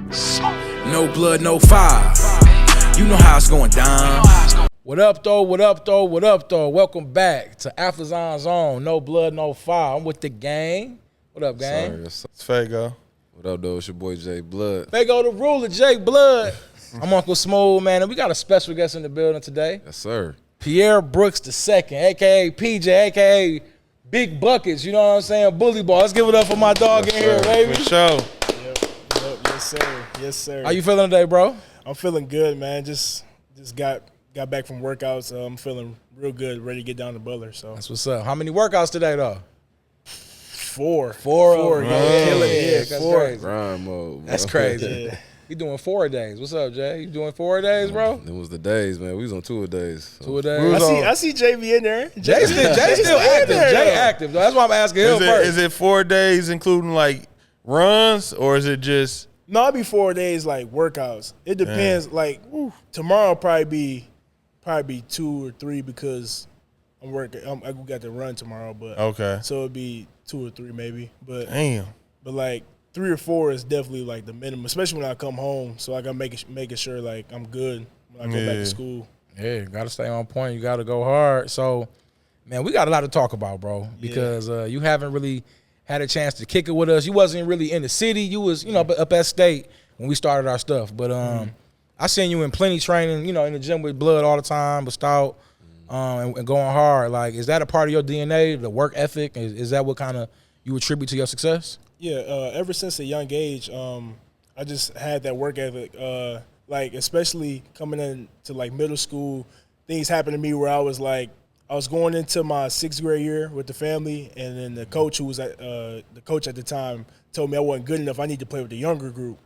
No blood, no fire. You know how it's going down. What up, though? What up, though? What up, though? Welcome back to Athlazon Zone. No blood, no fire. I'm with the gang. What up, gang? Sorry, It's Fago. what up, though? It's your boy Jay Blood. Fago the ruler, Jake Blood. I'm Uncle Smooth, man, and we got a special guest in the building today. Yes, sir. Pierre Brooks II, a.k.a. PJ, a.k.a. Big Buckets. You know what I'm saying? Bully ball. Let's give it up for my dog in here, baby. For sure. Yes, sir. Yes, sir. How you feeling today, bro? I'm feeling good, man. Just got back from workouts. I'm feeling real good, ready to get down to Butler. So That's what's up. How many workouts today, though? four. Four. Yeah, Killing it. yeah, That's four. crazy. Grind mode, bro. That's crazy. Yeah. You doing 4 days. What's up, Jay? You doing 4 days, bro? Them was the days, man. We was on 2 days. So. 2 days. I see JV in there. Jay still active. Jay active. Though. That's why I'm asking him first. Is it 4 days including like runs, or is it just? No, it'll be 4 days like workouts. It depends. Like tomorrow probably be 2 or 3 because I'm working. I got to run tomorrow, but Okay. so it'll be 2 or 3 maybe. But Damn. like 3 or 4 is definitely like the minimum, especially when I come home. So I got making sure like I'm good when I go back Yeah. to school. Yeah, got to stay on point. You got to go hard. So, man, we got a lot to talk about, bro, because you haven't really had a chance to kick it with us. You wasn't really in the city. You was, up at State when we started our stuff. But I seen you in plenty training, in the gym with Blood all the time, but stout, and going hard. Like, is that a part of your DNA, the work ethic? Is that what kind of you attribute to your success? Yeah, ever since a young age, I just had that work ethic. Like especially coming into like middle school, things happened to me where I was going into my 6th grade year with the family, and then the coach who was the coach at the time told me I wasn't good enough. I need to play with the younger group.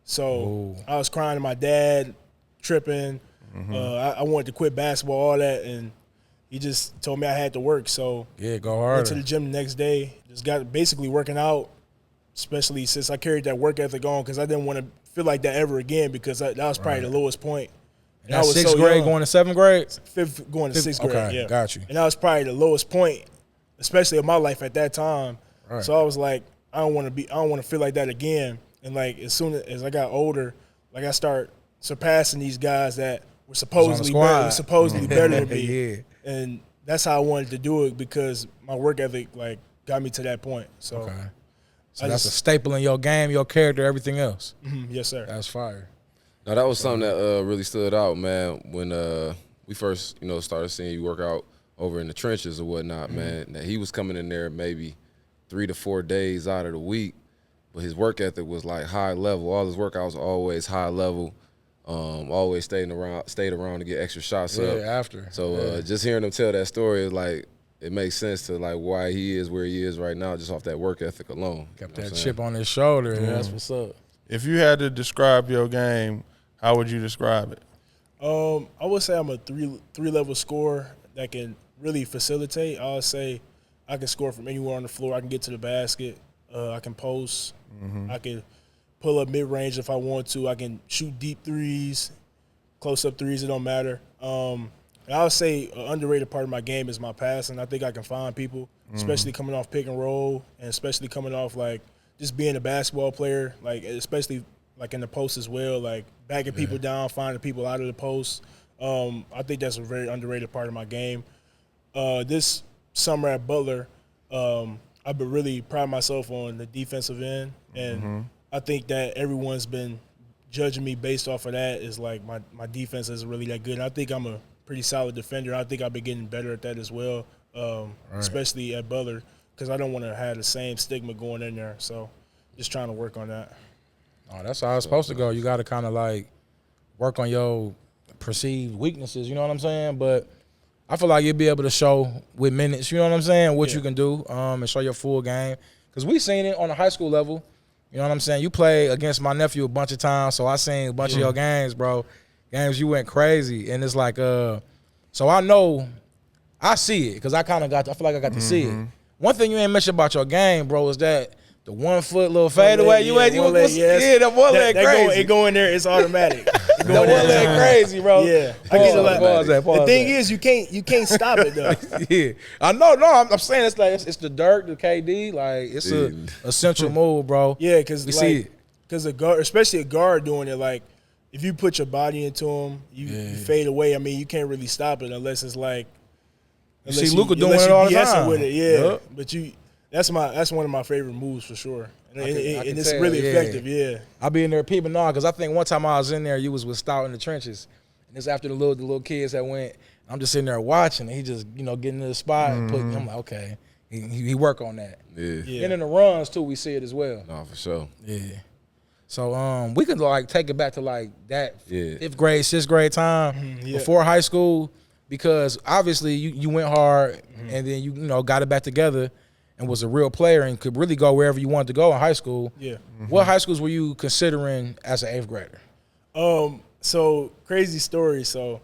So I was crying to my dad, tripping. I wanted to quit basketball, all that, and he just told me I had to work. So Yeah, go harder. went to the gym the next day. Just got basically working out. Especially since I carried that work ethic on, because I didn't want to feel like that ever again, because that was probably the lowest point. And I That's was 6th so grade young. going to 7th grade? 5th going to 6th grade. Okay, Yeah, got you. And that was probably the lowest point, especially in my life at that time. Right. So I was like, I don't want to feel like that again. And like as soon as I got older, like I start surpassing these guys that were supposedly better than me. Yeah. And that's how I wanted to do it, because my work ethic like got me to that point. So. Okay. So that's a staple in your game, your character, everything else. Yes, sir. That's fire. Now, that was something that really stood out, man, when we first, started seeing you work out over in the trenches or whatnot, man. That he was coming in there maybe 3 to 4 days out of the week, but his work ethic was like high level. All his workouts were always high level. Always stayed around to get extra shots up. Yeah, after. So just hearing him tell that story is like, it makes sense to like why he is where he is right now, just off that work ethic alone. Got You know that what I'm chip on his shoulder. Yeah, that's what's up. If you had to describe your game, how would you describe it? I would say I'm a three-level scorer that can really facilitate. I would say I can score from anywhere on the floor. I can get to the basket. I can post. I can pull up mid-range if I want to. I can shoot deep threes, close-up threes. It don't matter. And I would say an underrated part of my game is my passing. I think I can find people, especially coming off pick and roll, and especially coming off like just being a basketball player, like especially like in the post as well, like backing people down, finding people out of the post. I think that's a very underrated part of my game. This summer at Butler, I've been really proud of myself on the defensive end, and I think that everyone's been judging me based off of that. Is like my defense isn't really that good, and I think I'm a pretty solid defender. I think I've been getting better at that as well, especially at Butler, because I don't want to have the same stigma going in there. So just trying to work on that. Oh, that's how it's supposed to go. You got to kind of like work on your perceived weaknesses, you know what I'm saying? But I feel like you'll be able to show with minutes, you know what I'm saying, what you can do and show your full game. Because we seen it on the high school level, you know what I'm saying? You play against my nephew a bunch of times, so I seen a bunch of your games, bro. Games you went crazy, and it's like, so I know, I see it, because I feel like I got to see it. One thing you ain't mentioned about your game, bro, is that the 1 foot little fadeaway that one leg crazy. It go in there, it's automatic. That one leg crazy, bro. Yeah. I get a lot. The thing is, you can't stop it though. Yeah, I know. No, I'm saying it's like it's the Dirk, the KD, like it's a essential move, bro. Yeah, because we see it. because a guard, especially a guard doing it, like if you put your body into him, you fade away. I mean, you can't really stop it unless it's like. You see Luka doing it all the time. With it, yeah. Yep. But that's one of my favorite moves for sure, and it's tell, really effective. Yeah. I be in there peeping on because I think one time I was in there, you was with Stout in the trenches, and it's after the little kids that went. I'm just sitting there watching, and he just getting to the spot and putting. I'm like, okay, he work on that. Yeah. And in the runs too, we see it as well. No, for sure. Yeah. So we could like take it back to like that 5th grade, 6th grade time before high school, because obviously you went hard and then you got it back together and was a real player and could really go wherever you wanted to go in high school. Yeah. What high schools were you considering as an 8th grader? So crazy story. So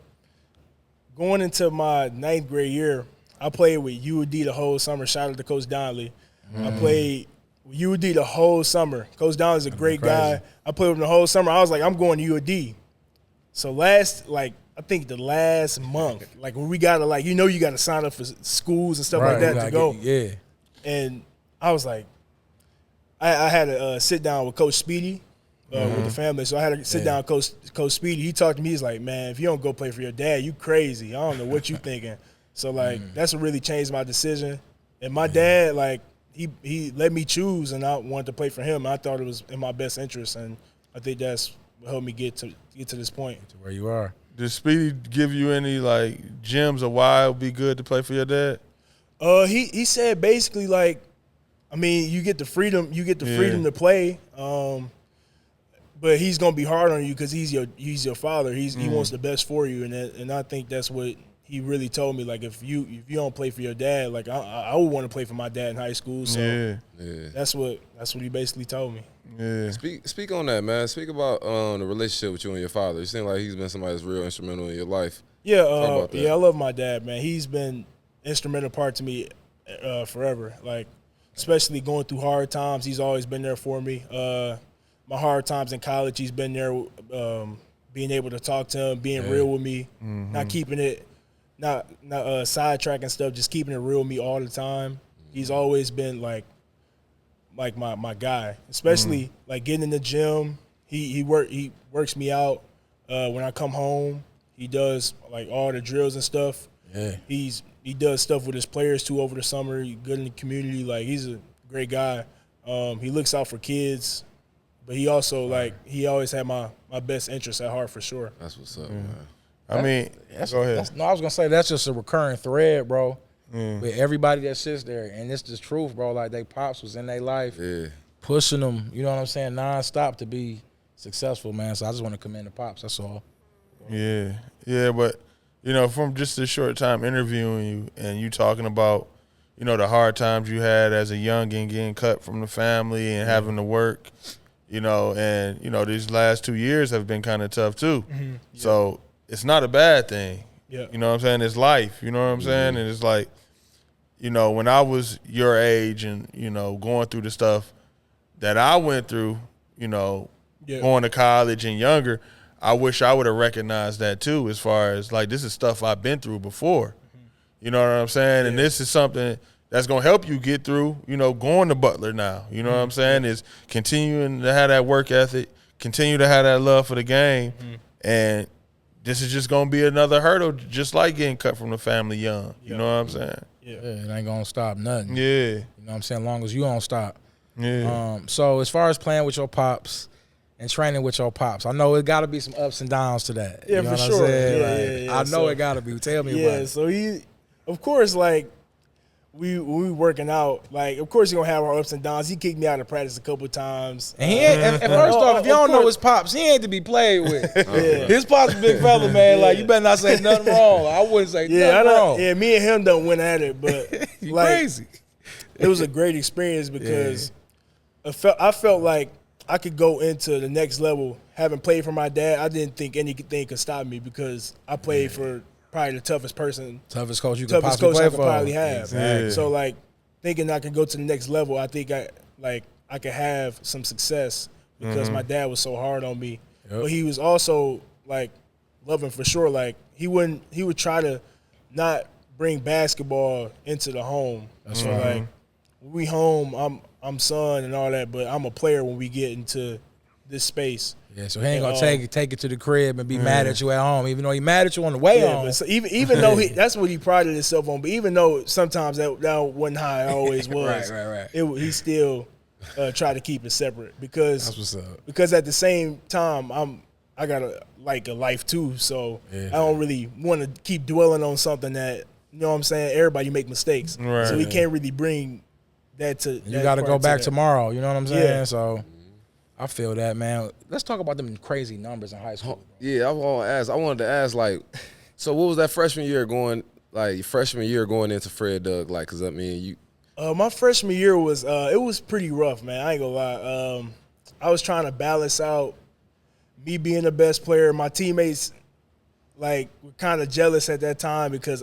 going into my 9th grade year, I played with UD the whole summer. Shout out to Coach Donnelly. I played with UD the whole summer. Coach Donnelly's a great guy. I played with him the whole summer. I was like, I'm going to UD. So I think the last month, like when we got to you got to sign up for schools and stuff like that to go. And I was like, I had to sit down with Coach Speedy with the family. So I had to sit down with Coach Speedy. He talked to me. He's like, man, if you don't go play for your dad, you crazy. I don't know what you thinking. So that's what really changed my decision. And my dad, he let me choose, and I wanted to play for him. I thought it was in my best interest, and I think that's what helped me get to this point. To where you are. Did Speedy give you any gems of why it would be good to play for your dad? He said basically you get the freedom to play, but he's gonna be hard on you because he's your father. He wants the best for you, and I think that's what he really told me. Like if you don't play for your dad, I would want to play for my dad in high school. So that's what he basically told me. Yeah. Speak on that, man. Speak about the relationship with you and your father. You seem like he's been somebody that's real instrumental in your life. Yeah, I love my dad, man. He's been instrumental part to me forever. Especially going through hard times, he's always been there for me. My hard times in college, he's been there, being able to talk to him, being real with me, not keeping it, not sidetracking stuff, just keeping it real with me all the time. He's always been like my guy, especially getting in the gym. He works me out when I come home. He does all the drills and stuff. Yeah, he does stuff with his players too over the summer. He's good in the community. He's a great guy. He looks out for kids, but he also he always had my best interests at heart for sure. That's what's up, man. I mean, go ahead. I was gonna say that's just a recurring thread, bro. With everybody that sits there, and it's the truth, bro. They pops was in their life, pushing them. You know what I'm saying, nonstop to be successful, man. So I just want to commend the pops. That's all. Yeah, but from just a short time interviewing you and you talking about, the hard times you had as a youngin, getting cut from the family and having to work, and these last 2 years have been kind of tough too. Mm-hmm. Yeah. So it's not a bad thing. Yeah. You know what I'm saying? It's life. You know what I'm saying? And it's when I was your age and going through the stuff that I went through, going to college and younger, I wish I would have recognized that too, as far as this is stuff I've been through before. You know what I'm saying? And this is something that's going to help you get through, going to Butler now. You know what I'm saying? Is continuing to have that work ethic, continue to have that love for the game. And this is just going to be another hurdle, just like getting cut from the family young. You know what I'm saying? Yeah, it ain't going to stop nothing. Yeah. You know what I'm saying? As long as you don't stop. Yeah. So as far as playing with your pops and training with your pops, I know it got to be some ups and downs to that. Yeah, you know for what sure. I'm saying? Yeah. I know it got to be. Tell me about it. So he, of course, we working out, of course you're going to have our ups and downs. He kicked me out of practice a couple of times. And he ain't, and first off, if you don't know his pops, he ain't to be played with. His pops a big fella, man. You better not say nothing wrong. I wouldn't say nothing wrong. Yeah, me and him don't win at it, but you crazy. It was a great experience because I felt like I could go into the next level. Having played for my dad, I didn't think anything could stop me because I played for probably the toughest coach you could probably have. Exactly. So thinking I could go to the next level, I think I could have some success because my dad was so hard on me. Yep. But he was also loving for sure. He would try to not bring basketball into the home. That's so right. When we home, I'm son and all that, but I'm a player when we get into this space. Yeah, so he ain't gonna take it to the crib and be mad at you at home, even though he mad at you on the way home. But so even though that's what he prided himself on, but even though sometimes that wasn't how it always was, right. He still tried to keep it separate because That's what's up. Because at the same time I got a life too, so I don't really want to keep dwelling on something that, you know what I'm saying, everybody make mistakes, so he can't really bring that to. You got to go back tomorrow. You know what I'm saying? Yeah. So I feel that, man. Let's talk about them crazy numbers in high school. Yeah, I wanted to ask, like, so what was that freshman year going into Fred Doug like? Because I mean, you. My freshman year was it was pretty rough, man. I ain't gonna lie. I was trying to balance out me being the best player. My teammates were kind of jealous at that time because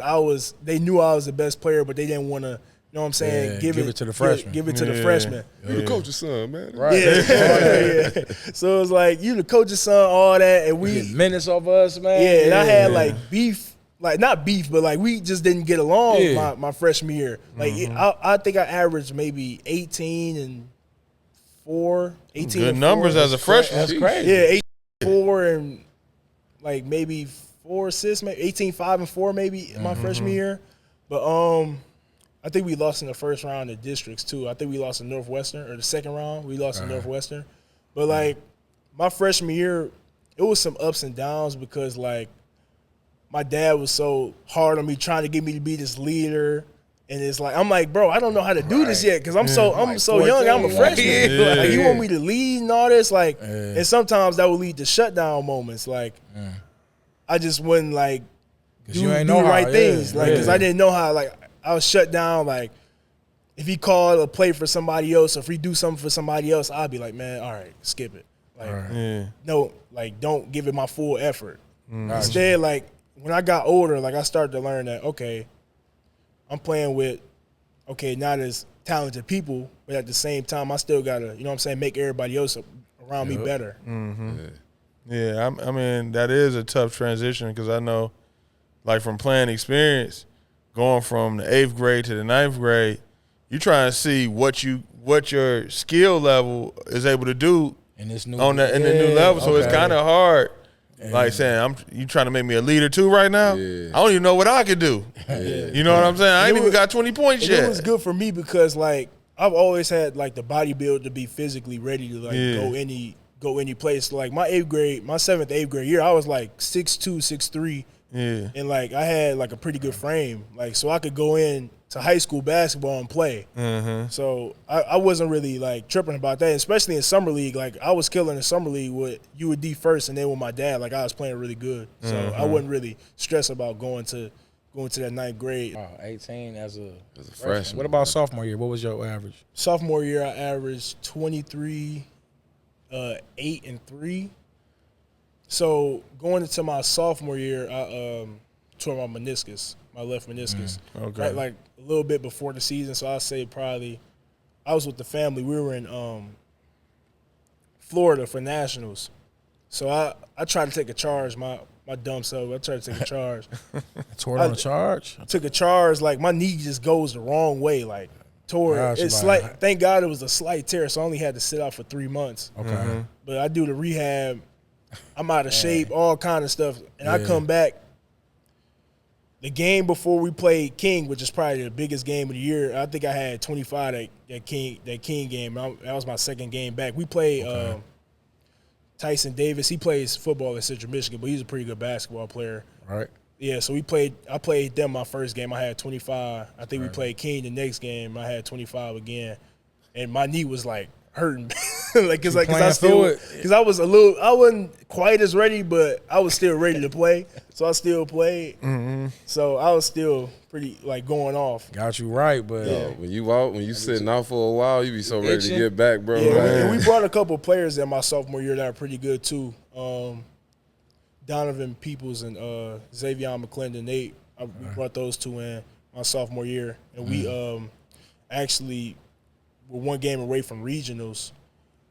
they knew I was the best player, but they didn't want to. You know what I'm saying? Give it to the freshmen. Give it to the freshmen. You the coach's son, man. Right. Yeah. So it was like, you the coach's son, all that, and we get minutes of us, man. Yeah, and I had beef, not beef, but we just didn't get along my freshman year. I think I averaged maybe 18 and 4. Good numbers as a freshman. That's crazy. Yeah, 4 and maybe 4 assists, maybe 18, 5 and 4 maybe in my freshman year. But I think we lost in the first round of districts too. I think we lost in Northwestern, or the second round we lost in Northwestern. But my freshman year, it was some ups and downs because my dad was so hard on me, trying to get me to be this leader. And it's I'm bro, I don't know how to do this yet because I'm so young. I'm a freshman. You want me to lead and all this, and sometimes that would lead to shutdown moments. I just wouldn't do the right things, because I didn't know how. I was shut down. If he called a play for somebody else, or if he do something for somebody else, I'd be like, man, all right, skip it. No, don't give it my full effort. Instead, when I got older, I started to learn that, okay, I'm playing with, not as talented people, but at the same time, I still got to, you know what I'm saying, make everybody else around me better. Mm-hmm. Yeah, I mean, that is a tough transition because I know, from playing experience, going from the 8th grade to the 9th grade, you trying to see what your skill level is able to do in this new the new level. So it's kind of hard. Saying, you trying to make me a leader too right now? Yeah. I don't even know what I could do. You know what I'm saying? I ain't even got 20 points yet. It was good for me because I've always had the body build to be physically ready to go any place. My 7th, 8th grade year, I was 6'2", 6'3". Yeah. And I had a pretty good frame. So I could go in to high school basketball and play. Mm-hmm. So I wasn't really tripping about that, especially in summer league. I was killing in summer league with UD first, and then with my dad, I was playing really good. So I wasn't really stressed about going to that 9th grade. 18 as a freshman. What about sophomore year? What was your average? Sophomore year, I averaged 23, 8 and 3. So going into my sophomore year, I tore my meniscus, my left meniscus. Okay. A little bit before the season, so I'd say probably I was with the family. We were in Florida for nationals. So I tried to take a charge, my dumb self. I tried to take a charge. Tore on a charge? I took a charge, my knee just goes the wrong way, tore it. It's thank God it was a slight tear, so I only had to sit out for 3 months. Okay. Mm-hmm. But I do the rehab. I'm out of shape, all kind of stuff. And I come back. The game before we played King, which is probably the biggest game of the year, I think I had 25 that King game. That was my second game back. We played Tyson Davis. He plays football at Central Michigan, but he's a pretty good basketball player. Right. Yeah, so I played them my first game. I had 25. I think we played King the next game. I had 25 again. And my knee was hurting. Because I wasn't quite as ready, but I was still ready to play. So I still played. Mm-hmm. So I was still pretty going off. Got you right, but when you sitting out for a while, you be so ready to get back, bro. Yeah, and we brought a couple of players in my sophomore year that are pretty good too. Donovan Peoples and Xavier McClendon. We brought those two in my sophomore year, and we actually were one game away from regionals.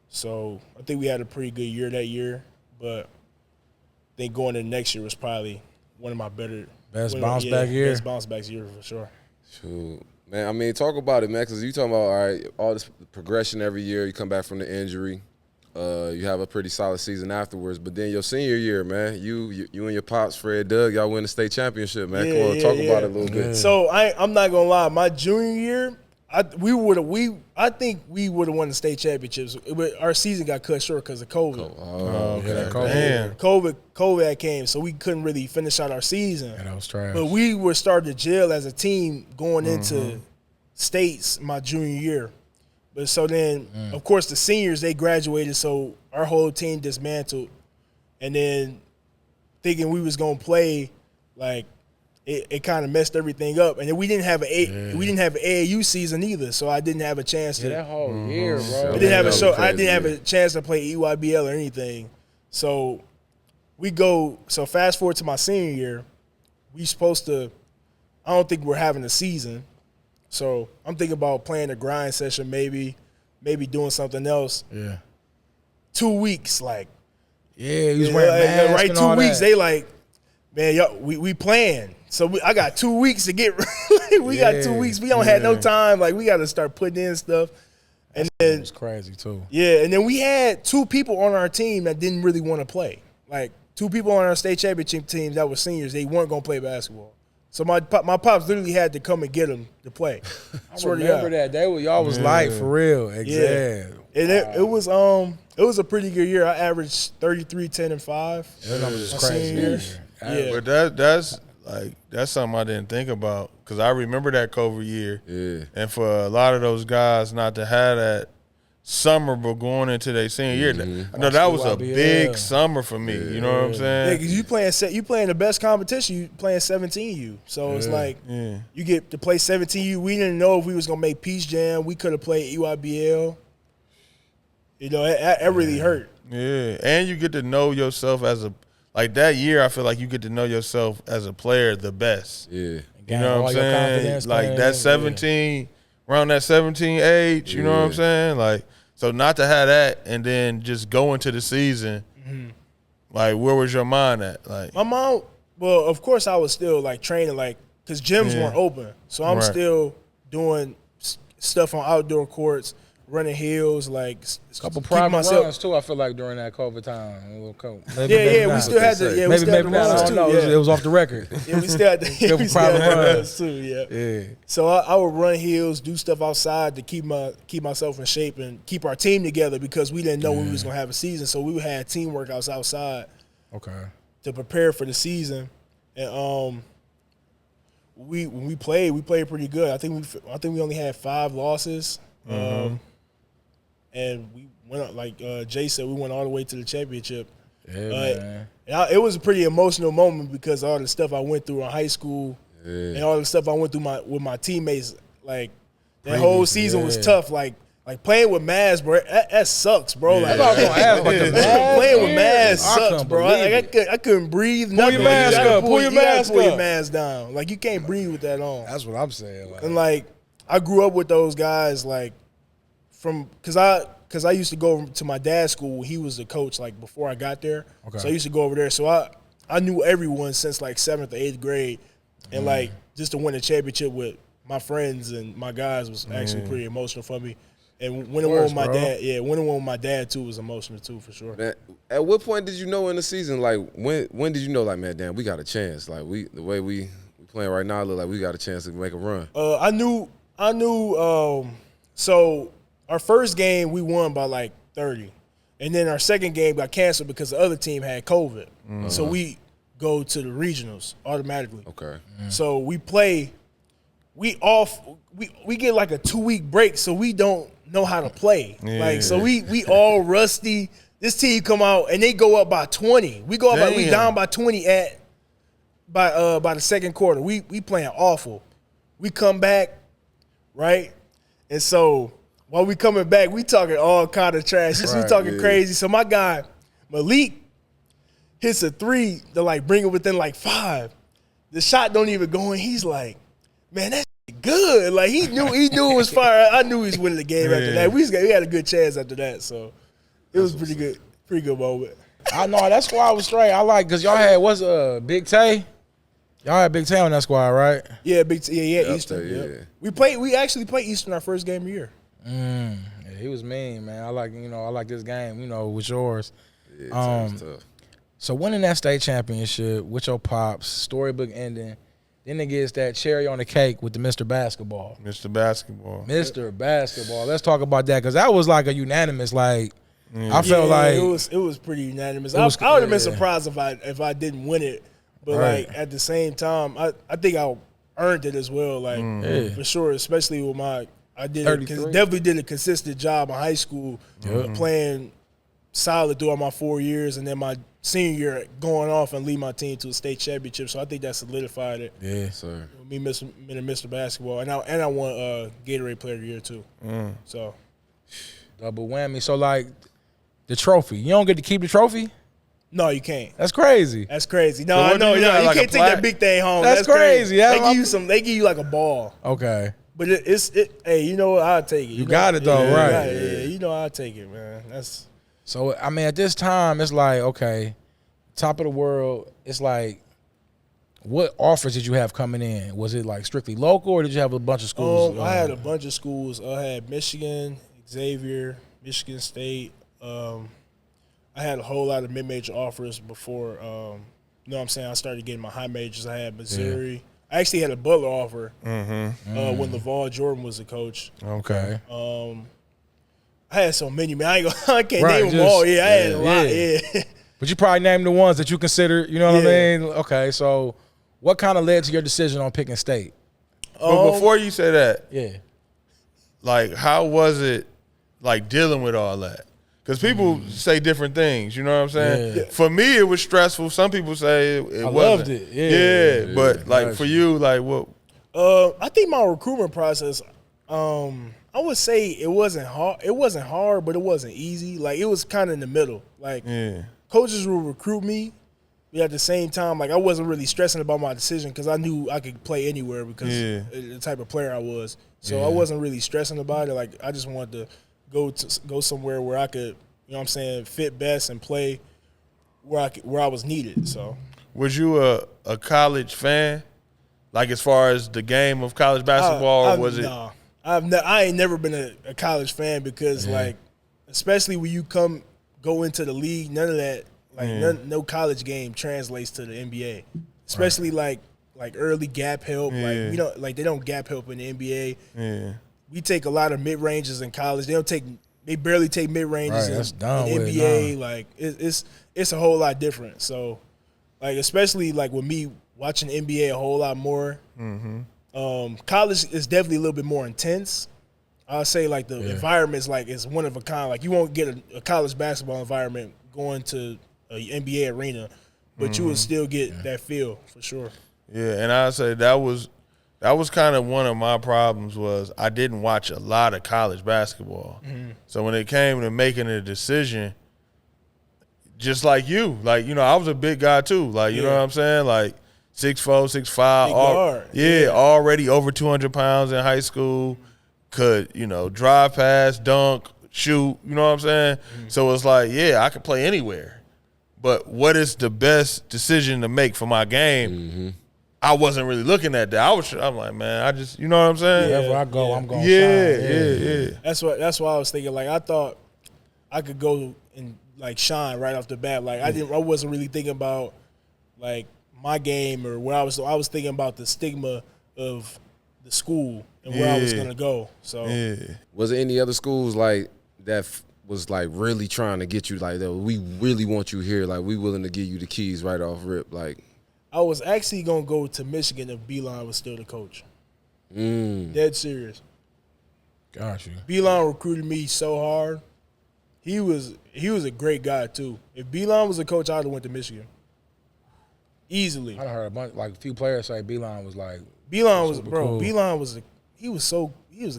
So I think we had a pretty good year that year, but I think going into next year was probably one of my best bounce back year. Best bounce back year for sure. Shoot. Man, I mean, talk about it, man, because you talking about all this progression every year. You come back from the injury. You have a pretty solid season afterwards. But then your senior year, man, you and your pops, Fred Doug, y'all win the state championship, man. Come on, talk about it a little bit. So I'm not gonna lie. My junior year, I think we would have won the state championships. Our season got cut short because of COVID. COVID had came, so we couldn't really finish out our season. Yeah, that was trash. But we were starting to gel as a team going into states my junior year. But so then, of course, the seniors, they graduated, so our whole team dismantled. And then thinking we was going to play, like, it kind of messed everything up. And then we didn't have an AAU season either, so I didn't have a chance to. That whole year, bro. I didn't have a chance to play EYBL or anything. So fast forward to my senior year, we supposed to, I don't think we're having a season. So I'm thinking about playing a grind session, maybe doing something else. Yeah. 2 weeks, like. Yeah, he was wearing masks right, and 2 all weeks. that. They like, man, yo, we playing. So I got 2 weeks to get. Got 2 weeks. We don't have no time. Like we got to start putting in stuff. And then it's crazy too. Yeah, and then we had 2 people on our team that didn't really want to play. Like 2 people on our state championship team that were seniors. They weren't gonna play basketball. So my pops literally had to come and get them to play. I remember that. Y'all was light for real. Exactly. Yeah. And it was a pretty good year. I averaged 33, 10, and 5. That number is crazy. Yeah. But that's something I didn't think about because I remember that COVID year. Yeah. And for a lot of those guys not to have that summer but going into their senior year, I know that was a big summer for me. You know what I'm saying? Yeah, because you playing the best competition. You playing 17U, so it's like you get to play 17U. We didn't know if we was gonna make Peace Jam. We could have played EYBL. You know, it really hurt. Yeah, and you get to know yourself as that year. I feel like you get to know yourself as a player the best. Yeah, you know what I'm saying? Like that 17, around that 17 age. You know what I'm saying? Like. So not to have that and then just go into the season, like where was your mind at? Like my mom, well, of course I was still like training, like because gyms weren't open, so I'm still doing stuff on outdoor courts, running hills, like a couple private runs too. I feel like during that COVID time, we still had to. Yeah, we still had to runs too. It was off the record. Yeah, we still had to. Private runs too. Yeah. So I would run hills, do stuff outside to keep myself in shape and keep our team together because we didn't know we was gonna have a season. So we had team workouts outside. Okay. To prepare for the season, and when we played pretty good. I think we only had 5 losses. And we went, like Jay said, we went all the way to the championship. Yeah, man. It was a pretty emotional moment because all the stuff I went through in high school and all the stuff I went through with my teammates. Like that whole season was tough. Like playing with Maz, bro, that sucks, bro. Like, I was gonna ask about the Maz. Playing with Maz sucks, bro. Like, I couldn't breathe. Pull your mask up. Pull your mask up. Pull your mask down. Like you can't breathe with that on. That's what I'm saying. Like. And like I grew up with those guys, like because I used to go to my dad's school. He was the coach like before I got there. Okay. So I used to go over there. So I knew everyone since like 7th or 8th grade, and like just to win a championship with my friends and my guys was actually pretty emotional for me. And winning one with my dad, winning one with my dad too was emotional too for sure. Man, at what point did you know in the season, like when did you know, like, man, damn, we got a chance? Like the way we playing right now, look like we got a chance to make a run. I knew. So our first game we won by like 30, and then our second game got canceled because the other team had COVID. So we go to the regionals automatically. Okay. So we play. We get like a 2-week break, so we don't know how to play. Yeah. Like so we all rusty. This team come out and they go up by 20. We go up we down by 20 by the second quarter. We playing awful. We come back, right? And so while we coming back, we talking all kind of trash. We talking crazy. So my guy Malik hits a 3 to like bring it within like 5. The shot don't even go in. He's like, man, that's good. Like he knew it was fire. I knew he was winning the game after that. We had a good chance after that. So it was pretty good moment. I know that squad was straight. I like because y'all had Big Tay. Y'all had Big Tay on that squad, right? Yeah, Big Tay. Yeah, Eastern. Yeah. We actually played Eastern our first game of the year. he was mean, man. I like this game, with yours. Yeah, it's tough. So winning that state championship with your pops, storybook ending, then it gets that cherry on the cake with the Mr. Basketball. Mr. Basketball. Mr. Basketball. Let's talk about that because that was like a unanimous, like, I felt like it was pretty unanimous. I would have been surprised if I didn't win it, but like at the same time, I think I earned it as well. Like for sure, especially with I definitely did a consistent job in high school, playing solid throughout my 4 years, and then my senior year going off and lead my team to a state championship. So I think that solidified it. Yeah, sir. Me Mr. Basketball, and I won Gatorade Player of the Year too. So double whammy. So like the trophy, you don't get to keep the trophy. No, you can't. That's crazy. That's crazy. No, So I know. you You like can't take that big thing home. That's crazy. They give you like a ball. Okay. But hey, you know what? I'll take it. You got it though, right? Yeah, you know I'll take it, man. That's so. I mean, at this time, it's like okay, top of the world. It's like, what offers did you have coming in? Was it like strictly local, or did you have a bunch of schools? I had a bunch of schools. I had Michigan, Xavier, Michigan State. I had a whole lot of mid-major offers before. You know what I'm saying? I started getting my high majors. I had Missouri. Yeah. I actually had a Butler offer when LaVall Jordan was the coach. Okay. I had so many, man. I can't name them all. Yeah, I had a lot. Yeah. But you probably named the ones that you consider. You know what I mean? Okay. So, what kind of led to your decision on picking state? But before you say that, like how was it like dealing with all that? Because people say different things, you know what I'm saying? Yeah. For me, it was stressful. Some people say it wasn't. Loved it. Yeah, but like for you, like what? I think my recruitment process, I would say it wasn't hard. It wasn't hard, but it wasn't easy. Like it was kind of in the middle. Like coaches would recruit me, but at the same time, like I wasn't really stressing about my decision because I knew I could play anywhere because of the type of player I was. So I wasn't really stressing about it. Like I just wanted to go somewhere where I could, you know what I'm saying, fit best and play where I was needed. So, was you a college fan? Like as far as the game of college basketball, or was it? No, I ain't never been a college fan because like, especially when you go into the league, none of that, like no college game translates to the NBA. Especially like early gap help, like they don't gap help in the NBA. Yeah. We take a lot of mid ranges in college. They barely take mid ranges in NBA. Like it's a whole lot different. So, like especially like with me watching NBA a whole lot more. College is definitely a little bit more intense. I'll say like the environment is one of a kind. Like you won't get a college basketball environment going to an NBA arena, but you will still get that feel for sure. Yeah, and I'd say that was kind of one of my problems was I didn't watch a lot of college basketball. So when it came to making a decision, just like you, like, you know, I was a big guy too. Like, you know what I'm saying? Like 6'4", 6'5", already over 200 pounds in high school, could, you know, drive past, dunk, shoot, you know what I'm saying? So it's like, I could play anywhere. But what is the best decision to make for my game? I wasn't really looking at that. I'm like, man, I just, you know what I'm saying? Wherever I go, I'm going to shine. That's why I was thinking. Like, I thought I could go and like shine right off the bat. Like, I wasn't really thinking about like my game or where I was. I was thinking about the stigma of the school and where I was gonna go. So, was there any other schools like that was like really trying to get you like that? We really want you here. Like, we willing to give you the keys right off rip. Like. I was actually going to go to Michigan if Beeline was still the coach. Dead serious. Got you. Beeline recruited me so hard. He was a great guy, too. If Beeline was a coach, I would have went to Michigan. Easily. I heard a few players say Beeline was like. Beeline was, bro, cool. Beeline was he was a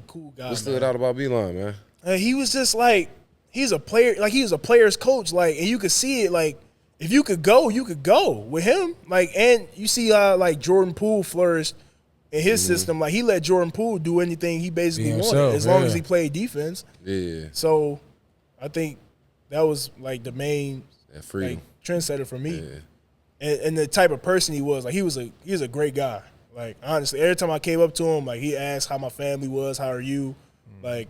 cool guy. What stood out about Beeline, man? He was just like, he's a player, like he was a player's coach, like, and you could see it, like, if you could go, you could go with him. Like, and you see how like Jordan Poole flourished in his system. Like, he let Jordan Poole do anything he basically wanted as long as he played defense. Yeah. So I think that was like the main like, trendsetter for me. Yeah. And the type of person he was, like he was a great guy. Like, honestly, every time I came up to him, like he asked how my family was, how are you? Like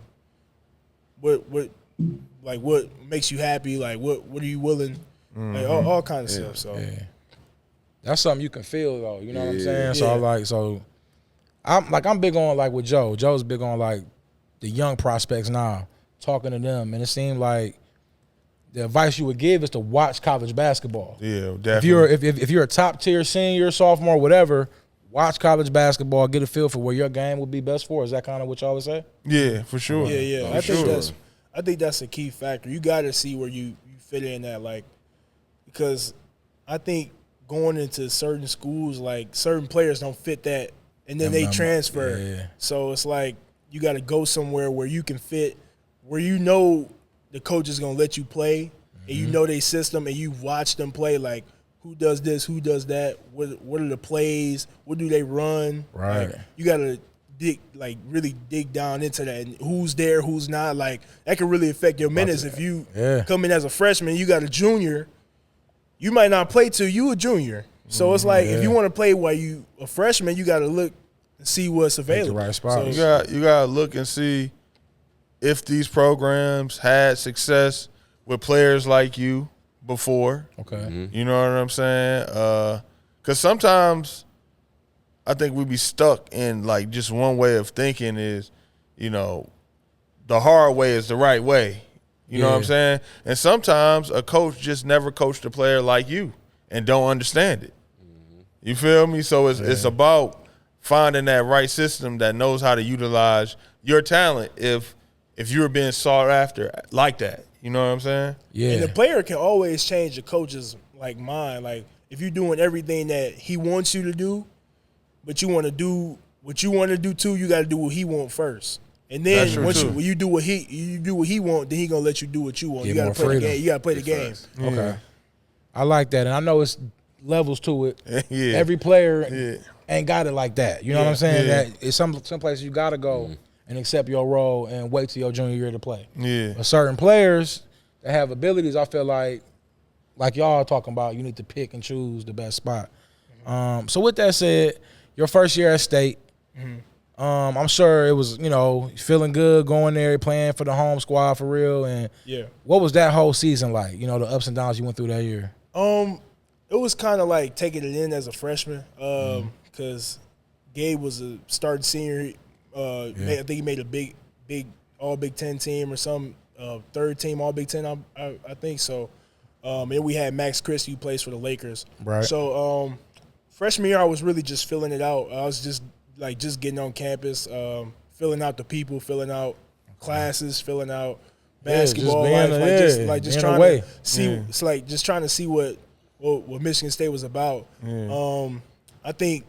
what makes you happy, like what are you willing, like all kind of stuff. So that's something you can feel though. You know what I'm saying? Yeah. So I'm big on like with Joe. Joe's big on like the young prospects now, talking to them, and it seemed like the advice you would give is to watch college basketball. Yeah, definitely. If you're a top tier senior, sophomore, whatever, watch college basketball, get a feel for where your game would be best for. Is that kind of what y'all would say? Yeah, for sure. Yeah. I think that's a key factor. You got to see where you fit in at, like, because I think going into certain schools, like certain players don't fit that, and then they transfer. Yeah. So it's like you got to go somewhere where you can fit, where you know the coach is gonna let you play, and you know their system, and you watch them play. Like, who does this? Who does that? What are the plays? What do they run? Right. Like, you gotta really dig down into that, and who's there, who's not. Like, that can really affect your minutes. If you come in as a freshman, you got a junior, you might not play till you a junior. So it's like if you want to play while you a freshman, you got to look and see what's available. The right spot. So you got to look and see if these programs had success with players like you before. Okay. You know what I'm saying? Because sometimes I think we be stuck in like just one way of thinking is, you know, the hard way is the right way. You know what I'm saying? And sometimes a coach just never coached a player like you and don't understand it. You feel me? So it's about finding that right system that knows how to utilize your talent if you were being sought after like that. You know what I'm saying? Yeah. And the player can always change the coach's like mind. Like, if you're doing everything that he wants you to do, but you want to do what you want to do too, you got to do what he wants first. And then when you do what he want, then he gonna let you do what you want. Get You got to play the game. You got to play the game. Okay. I like that, and I know it's levels to it. Yeah. Every player ain't got it like that. You know what I'm saying? That it's some places you got to go and accept your role and wait till your junior year to play. Yeah. But certain players that have abilities, I feel like y'all talking about, you need to pick and choose the best spot. So with that said, your first year at State, I'm sure it was, you know, feeling good going there, playing for the home squad for real. And what was that whole season like? You know, the ups and downs you went through that year. It was kind of like taking it in as a freshman, because Gabe was a starting senior. I think he made a big All Big Ten team or some third team All Big Ten. I think so. And we had Max Christie, who plays for the Lakers. Right. So freshman year, I was really just filling it out. I was just getting on campus, filling out the people, filling out classes, filling out basketball life, just trying to see. It's like just trying to see what Michigan State was about. I think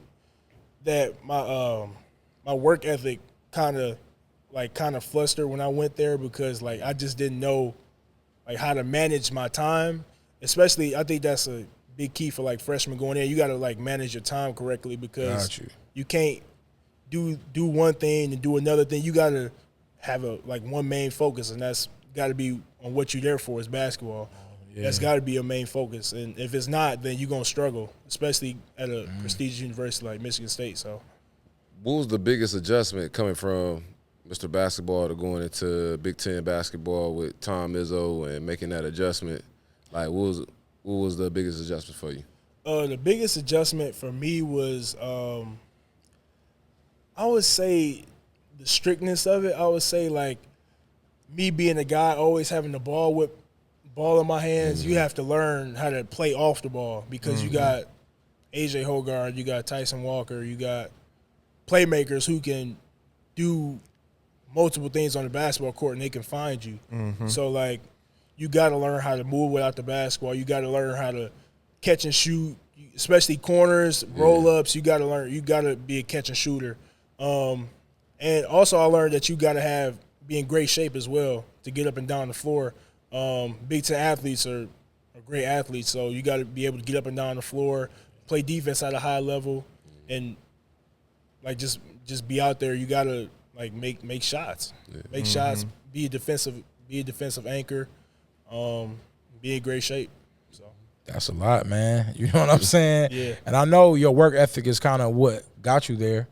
that my work ethic kind of flustered when I went there, because like I just didn't know like how to manage my time. Especially, I think that's a big key for like freshmen going in. You got to like manage your time correctly, because you can't do one thing and do another thing. You got to have one main focus, and that's got to be on what you're there for, is basketball. That's got to be your main focus. And if it's not, then you're going to struggle, especially at a prestigious university like Michigan State. So, what was the biggest adjustment coming from Mr. Basketball to going into Big Ten basketball with Tom Izzo and making that adjustment? Like, what was the biggest adjustment for you? The biggest adjustment for me was, I would say, the strictness of it. I would say, like, me being a guy always having the ball in my hands, you have to learn how to play off the ball, because you got AJ Hogarth, you got Tyson Walker, you got playmakers who can do multiple things on the basketball court, and they can find you. So, like, you got to learn how to move without the basketball. You got to learn how to catch and shoot, especially corners, roll-ups. You got to learn. You got to be a catch and shooter. And also I learned that you got to be in great shape as well to get up and down the floor. Big Ten athletes are great athletes, so you got to be able to get up and down the floor, play defense at a high level, and like just be out there. You got to like make shots, shots. Be a defensive anchor. Be in great shape. So that's a lot, man. You know what I'm saying? Yeah. And I know your work ethic is kind of what got you there.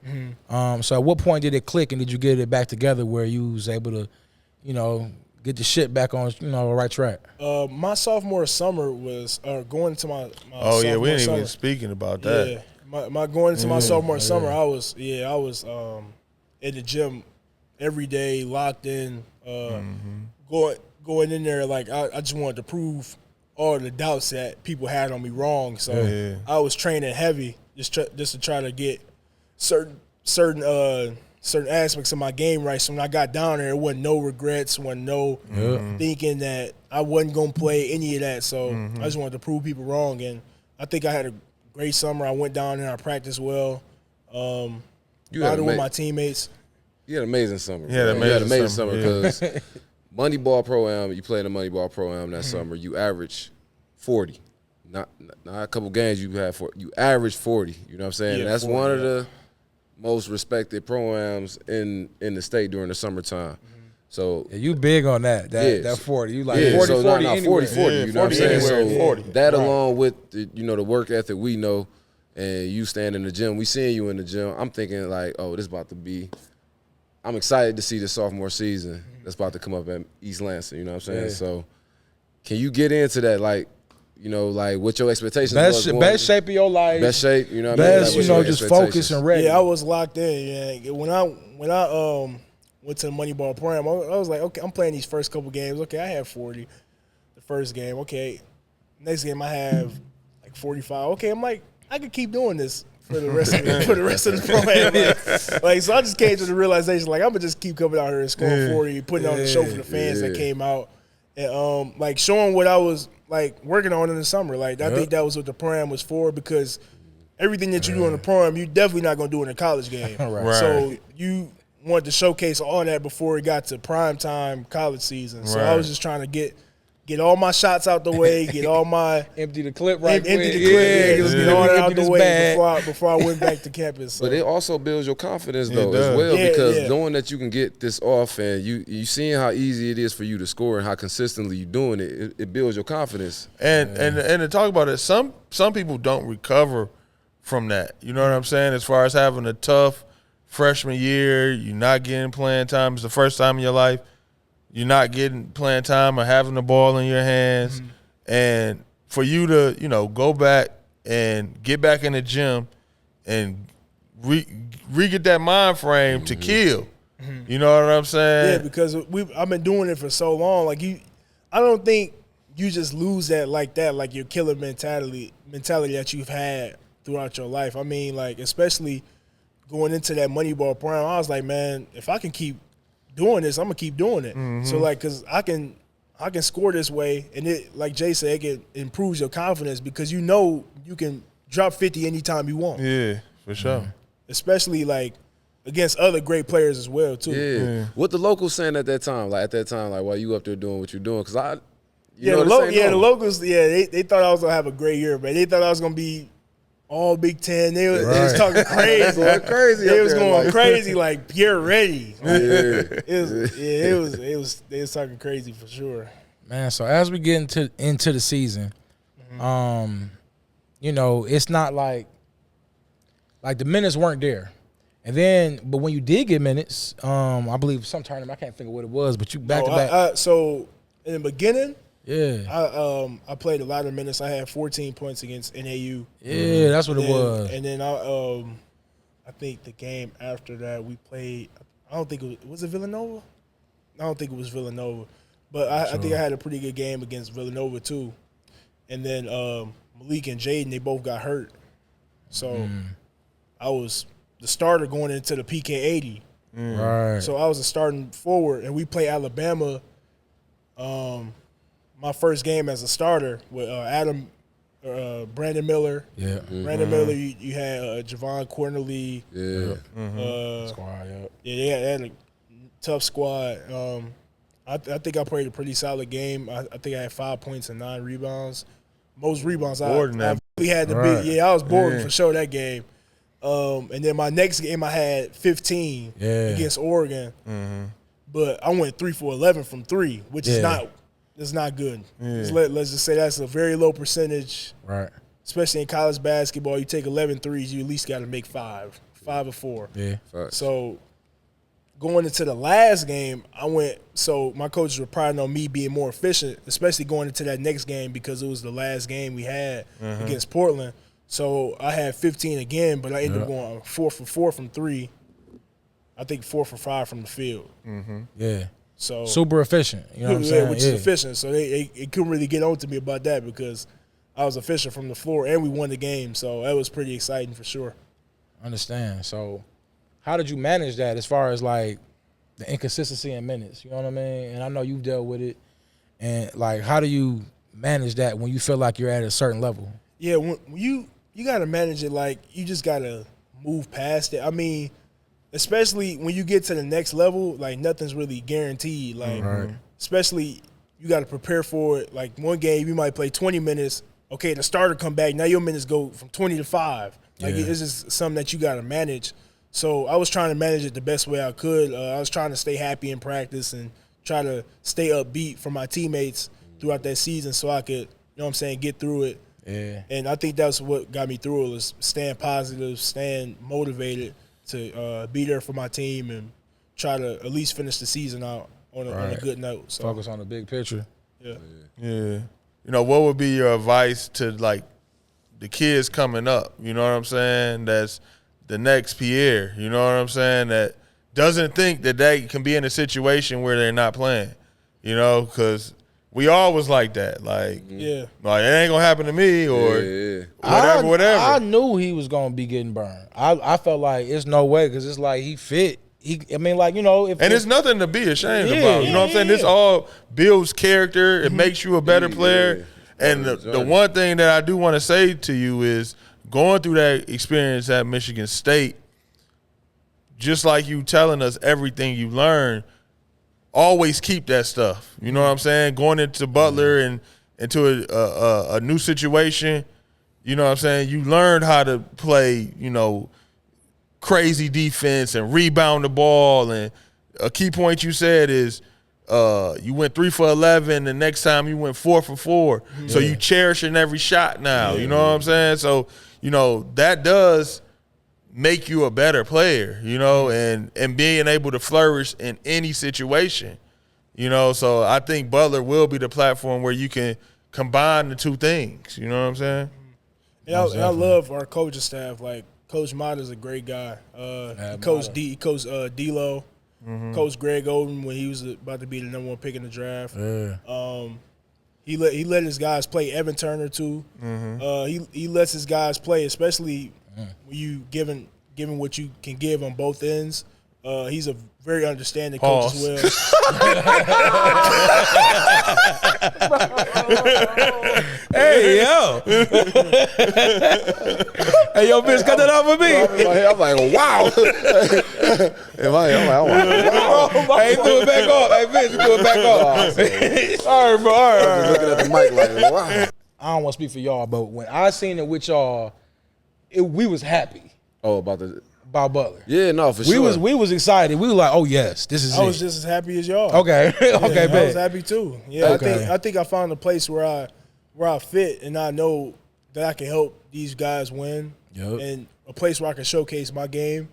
So at what point did it click, and did you get it back together where you was able to, you know, get the shit back on the right track? My sophomore summer was going into my Oh yeah, we ain't summer. even speaking about that. Yeah, my going into my sophomore summer, I was in the gym every day, locked in, going in there like I just wanted to prove all the doubts that people had on me wrong. So I was training heavy just to try to get certain aspects of my game right. So when I got down there, it wasn't no regrets, wasn't no thinking that I wasn't gonna play any of that. So I just wanted to prove people wrong, and I think I had a great summer. I went down there, I practiced well. You had with my teammates. You had an amazing summer. You had an amazing summer because Moneyball Pro-Am, you played in the Moneyball Pro-Am that summer. You averaged 40. Not a couple games you had for. You averaged 40. You know what I'm saying? Yeah, that's 40, one of the most respected Pro-Ams in the state during the summertime. So you big on that 40. You like 40, so 40, 40, anywhere. you know what I'm saying? So 40. that along with the work ethic we know, and you stand in the gym, we seeing you in the gym, I'm thinking like, oh, this about to be, I'm excited to see the sophomore season that's about to come up at East Lansing, you know what I'm saying? Yeah. So can you get into that, like what your expectations Best shape of your life. Best shape, you know what I mean? Best, Like, what's your just focus and ready. Yeah, I was locked in. Yeah, when I went to the Moneyball Pro-Am, I was like, okay, I'm playing these first couple games. Okay, I had 40 the first game. Okay, next game I have like 45. Okay, I'm like, I could keep doing this for the rest of the Pro-Am. Like, so I just came to the realization, like, I'm gonna just keep coming out here and scoring 40, putting on the show for the fans that came out, and like showing what I was like working on in the summer. Like, I think that was what the Pro-Am was for, because everything that you do in the Pro-Am, you definitely not gonna do in a college game. Right. So you wanted to showcase all that before it got to prime time college season. So I was just trying to get all my shots out the way, get all my empty the clip right quick. Empty the clip, get all that out the way before I went back to campus. So. But it also builds your confidence though as well, because knowing that you can get this off and you seeing how easy it is for you to score and how consistently you doing it, it builds your confidence. And to talk about it, some people don't recover from that. You know what I'm saying? As far as having a tough freshman year, you're not getting playing time. It's the first time in your life you're not getting playing time or having the ball in your hands. And for you to, go back and get back in the gym and re-get that mind frame to kill. You know what I'm saying? Yeah, because I've been doing it for so long. Like, I don't think you just lose that, like your killer mentality that you've had throughout your life. I mean, like, especially going into that Moneyball Pro-Am, I was like, man, if I can keep doing this, I'm gonna keep doing it. So like, cause I can score this way, and it, like Jay said, it improves your confidence, because you can drop 50 anytime you want. Yeah, for sure. Especially like against other great players as well too. Yeah. What the locals saying at that time? Like while you up there doing what you're doing? Because the locals, they thought I was gonna have a great year, but they thought I was gonna be all Big Ten. They was talking crazy. They was going crazy like Pierre ready. They was talking crazy for sure. Man, so as we get into the season, it's not like the minutes weren't there. But when you did get minutes, I believe some tournament, I can't think of what it was, but you back to back. So in the beginning, I played a lot of minutes. I had 14 points against NAU. Yeah, that's what it was. And then I think the game after that we played, I don't think was it Villanova? I don't think it was Villanova. But I think I had a pretty good game against Villanova too. And then Malik and Jaden, they both got hurt. So I was the starter going into the PK 80. Right. So I was a starting forward, and we play Alabama my first game as a starter with Brandon Miller. Yeah. Brandon Miller, you had Javon Cornely. Squad, they had a tough squad. I think I played a pretty solid game. I think I had 5 points and 9 rebounds. Most rebounds I really had to be. Yeah, I was bored for sure that game. And then my next game I had 15 against Oregon. But I went 3 for 11 from 3, which is not good. Let's just say that's a very low percentage. Right. Especially in college basketball, you take 11 threes, you at least got to make 5 or 4. Yeah. So going into the last game, so my coaches were probably on me being more efficient, especially going into that next game because it was the last game we had against Portland. So I had 15 again, but I ended up going 4 for 4 from 3. I think 4 for 5 from the field. Yeah. So super efficient. You know what I'm saying? Which is efficient. So they couldn't really get on to me about that because I was efficient from the floor and we won the game. So that was pretty exciting for sure. Understand. So how did you manage that as far as like the inconsistency in minutes? You know what I mean? And I know you've dealt with it. And like, how do you manage that when you feel like you're at a certain level? Yeah, when you got to manage it like you just got to move past it. I mean, especially when you get to the next level, like nothing's really guaranteed. Like, especially you got to prepare for it. Like one game you might play 20 minutes. Okay, the starter come back. Now your minutes go from 20 to 5. Like it's just something that you got to manage. So I was trying to manage it the best way I could. I was trying to stay happy in practice and try to stay upbeat for my teammates throughout that season so I could, you know what I'm saying, get through it. Yeah. And I think that's what got me through it, was staying positive, staying motivated to be there for my team and try to at least finish the season out on a good note. So focus on the big picture. Yeah. You know, what would be your advice to, like, the kids coming up? You know what I'm saying? That's the next Pierre, you know what I'm saying, that doesn't think that they can be in a situation where they're not playing, you know, because we always like that. Like, like it ain't going to happen to me or whatever. I knew he was going to be getting burned. I felt like it's no way because it's like he fit. I mean, like, you know. And it's nothing to be ashamed about. You know what I'm saying? This all builds character. It makes you a better player. And the one thing that I do want to say to you is, going through that experience at Michigan State, just like you telling us everything you learned, always keep that stuff. You know what I'm saying? Going into Butler and into a new situation, you know what I'm saying? You learned how to play, you know, crazy defense and rebound the ball. And a key point you said is you went 3 for 11. The next time you went 4 for 4. So you cherishing every shot now. You know what I'm saying? So, you know, that does make you a better player, you know, and being able to flourish in any situation, you know. So I think Butler will be the platform where you can combine the two things, you know what I'm saying? Yeah, I love our coaching staff. Like, Coach Mata's a great guy. Coach D'Lo, Coach Greg Oden when he was about to be the number 1 pick in the draft. He let his guys play. Evan Turner too. He lets his guys play, especially when you given what you can give on both ends. He's a very understanding coach as well. Hey, yo. Hey, yo, bitch, cut that off for me. I'm like, wow. Wow. Hey, threw it back off. Hey, bitch, threw it back off. All right, bro. All right. I'm just looking at the mic like, wow. I don't want to speak for y'all, but when I seen it with y'all, we was happy. Oh, about Butler. Yeah, no, for sure. We was excited. We were like, oh yes, this is it. I was just as happy as y'all. Okay. Okay, I was happy too. Yeah, okay. I think I found a place where I fit and I know that I can help these guys win. And a place where I can showcase my game.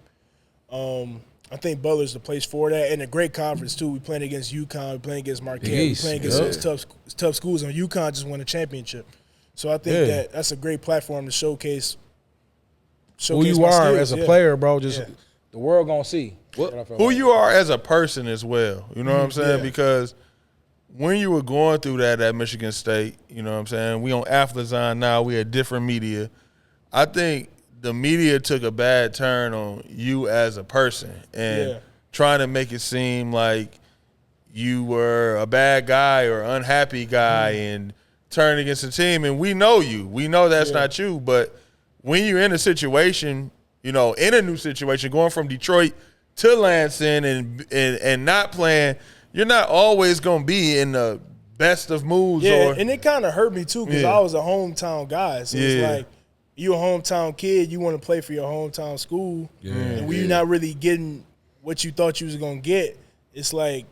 I think Butler's the place for that, and a great conference too. We playing against UConn, we playing against Marquette, we playing against tough schools, and UConn just won a championship. So I think that's a great platform to showcase who you are as a player, bro. Just the world gonna see who you are as a person as well. You know what I'm saying? Because when you were going through that at Michigan State, you know what I'm saying, we on Athlazon now, we had different media. I think the media took a bad turn on you as a person and trying to make it seem like you were a bad guy or unhappy guy and turn against the team. And we know you. We know that's not you. But when you're in a situation, you know, in a new situation, going from Detroit to Lansing and not playing, you're not always going to be in the best of moods. And it kind of hurt me too because I was a hometown guy. So it's like, you a hometown kid, you want to play for your hometown school, and when you're not really getting what you thought you was going to get, it's like,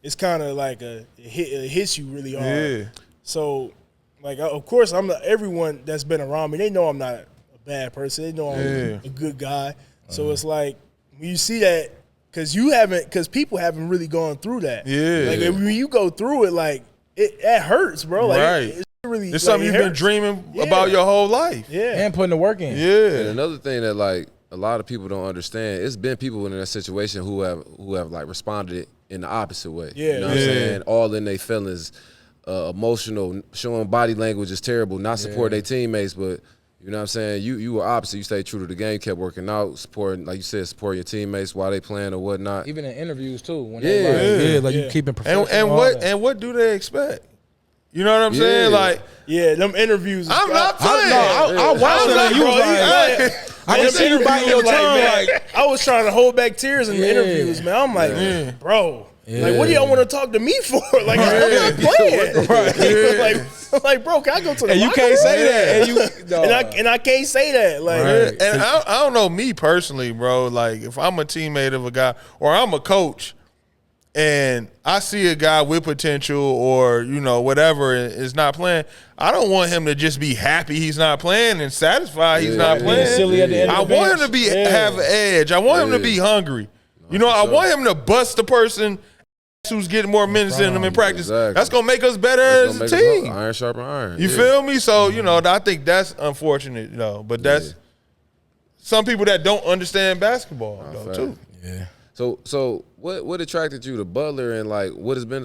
it's kind of like it hits you really hard. So, like, of course, everyone that's been around me, they know I'm not a bad person. They know I'm a good guy. So it's like, when you see that because people haven't really gone through that. Yeah. Like when you go through it, like it hurts, bro. Like Right. it's really. It's something you've been dreaming about your whole life. Yeah. And putting the work in. Yeah. And another thing that like a lot of people don't understand, it's been people in that situation who have like responded in the opposite way. Yeah. You know what I'm saying? All in their feelings, emotional, showing body language is terrible, not support their teammates, but you know what I'm saying? You were opposite. You stayed true to the game, kept working out, supporting, like you said, supporting your teammates while they playing or whatnot. Even in interviews too. When you keeping professional. And what do they expect? You know what I'm saying? Like, them interviews. I'm not playing. I watched it and you was like, I can see you biting your tongue. Like, I was trying to hold back tears in the interviews, man. I'm like, bro, like, what do y'all want to talk to me for? Like, I'm not playing. Like, bro, can I go to the and you can't say that. And I can't say that. Like, and I don't know, me personally, bro. Like, if I'm a teammate of a guy or I'm a coach, and I see a guy with potential or, you know, whatever is not playing, I don't want him to just be happy he's not playing and satisfied he's not playing. Silly at the end I of the want him bench. to have an edge. I want him to be hungry. You know, I want him to bust the person who's getting more minutes than him in practice. Exactly. That's going to make us better as a team. Iron sharpen iron. You feel me? So, you know, I think that's unfortunate, you know, but that's some people that don't understand basketball, though, too. Yeah. So what attracted you to Butler and like what has been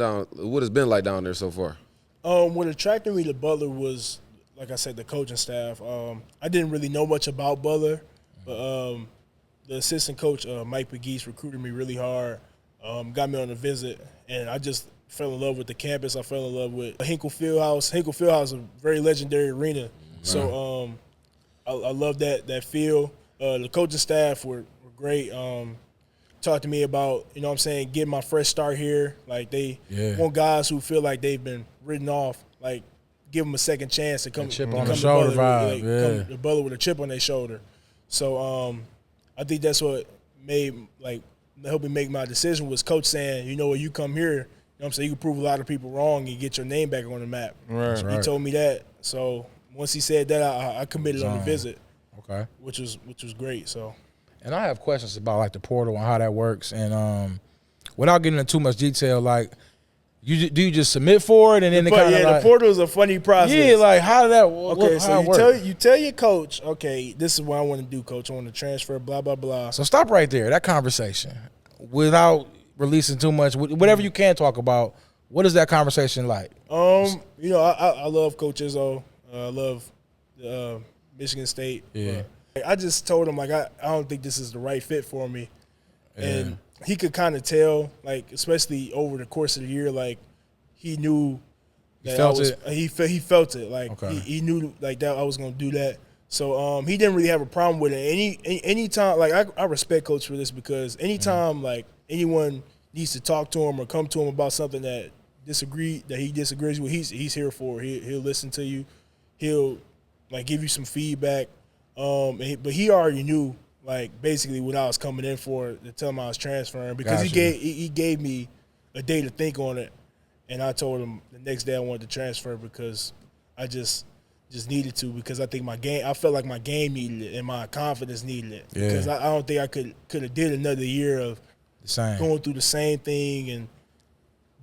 like down there so far? What attracted me to Butler was, like I said, the coaching staff. I didn't really know much about Butler, but the assistant coach, Mike Pegues, recruited me really hard, got me on a visit, and I just fell in love with the campus. I fell in love with Hinkle Fieldhouse. Hinkle Fieldhouse is a very legendary arena, so I love that field. The coaching staff were great. Talked to me about, you know what I'm saying, getting my fresh start here. Like, they want guys who feel like they've been written off, like, give them a second chance to come, chip to on come the to shoulder Butler, vibe, come to Butler with a chip on their shoulder. So I think that's what helped me make my decision was coach saying, you know, when you come here, you know what I'm saying, you can prove a lot of people wrong and get your name back on the map. Right. He told me that. So once he said that, I committed on the visit. Okay. Which was great. So. And I have questions about like the portal and how that works. And without getting into too much detail, like, do you just submit for it and then the portal is a funny process. Yeah, like how did that work? Okay, so you tell your coach, okay, this is what I want to do, coach. I want to transfer, blah blah blah. So stop right there. That conversation, without releasing too much, whatever you can talk about. What is that conversation like? You know, I love Coach Izzo. I love Michigan State. Yeah. I just told him, like, I don't think this is the right fit for me. Yeah. And he could kind of tell, like, especially over the course of the year, like, he knew that he felt it. Like, he knew, like, that I was going to do that. So he didn't really have a problem with it. Any time, like, I respect Coach for this because anytime, like, anyone needs to talk to him or come to him about something that he disagrees with, he's here for it. He'll listen to you. He'll, like, give you some feedback. But he already knew, like, basically what I was coming in for to tell him I was transferring because he gave me a day to think on it, and I told him the next day I wanted to transfer because I just needed to because I think I felt like my game needed it and my confidence needed it because I don't think I could have did another year of going through the same thing and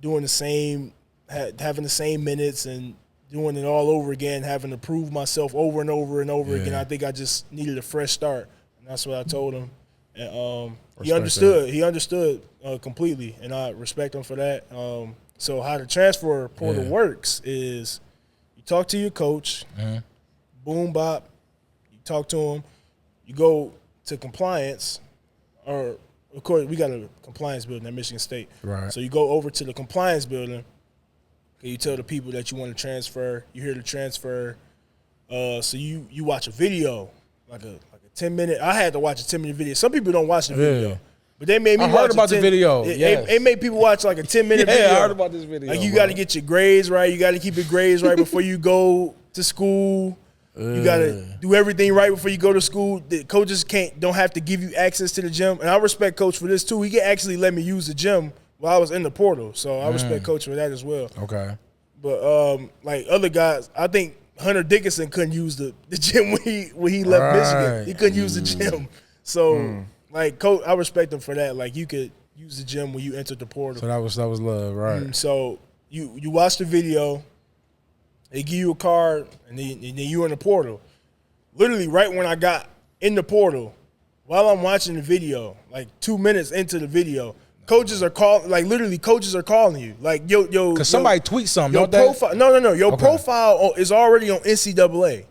doing the same, having the same minutes and doing it all over again, having to prove myself over and over and over again. I think I just needed a fresh start, and that's what I told him. And he understood. That. He understood completely, and I respect him for that. So how the transfer portal works is you talk to your coach, boom, bop, you talk to him, you go to compliance, or of course we got a compliance building at Michigan State. Right. So you go over to the compliance building. You tell the people that you want to transfer. You hear the transfer. So you watch a video, like a 10-minute. I had to watch a 10-minute video. Some people don't watch the video, but they made me. I heard about the video. It made people watch like a 10-minute video. I heard about this video. Like you got to get your grades right. You got to keep your grades right before you go to school. You got to do everything right before you go to school. The coaches don't have to give you access to the gym, and I respect Coach for this too. He can actually let me use the gym while I was in the portal, so I respect Coach for that as well. Okay. But like other guys, I think Hunter Dickinson couldn't use the gym when he left Michigan. He couldn't use the gym. So like Coach, I respect him for that. Like you could use the gym when you enter the portal. So that was love, right? So you watch the video, they give you a card, and then you in the portal. Literally, right when I got in the portal, while I'm watching the video, like 2 minutes into the video, coaches are calling. Like literally, coaches are calling you. Like yo, because somebody tweets something. Your don't profile, no. Your profile is already on NCAA.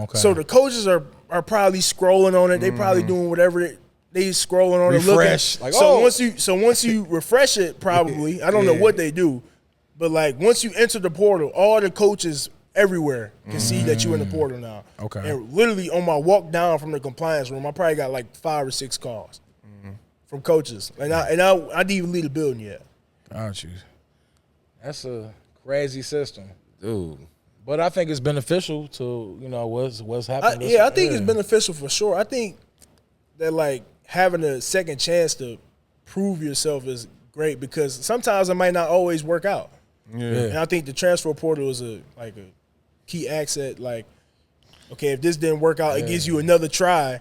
Okay. So the coaches are probably scrolling on it. They probably doing whatever they scrolling on refresh. it, looking. So once you refresh it, probably I don't know what they do, but like once you enter the portal, all the coaches everywhere can see that you in the portal now. Okay. And literally on my walk down from the compliance room, I probably got like 5 or 6 calls from coaches, and I didn't even leave the building yet. Got you. That's a crazy system, Dude. but I think it's beneficial to what's happening. I think it's beneficial for sure. I think that like having a second chance to prove yourself is great because sometimes it might not always work out. Yeah. And I think the transfer portal is a key asset. Like, okay, if this didn't work out, it gives you another try,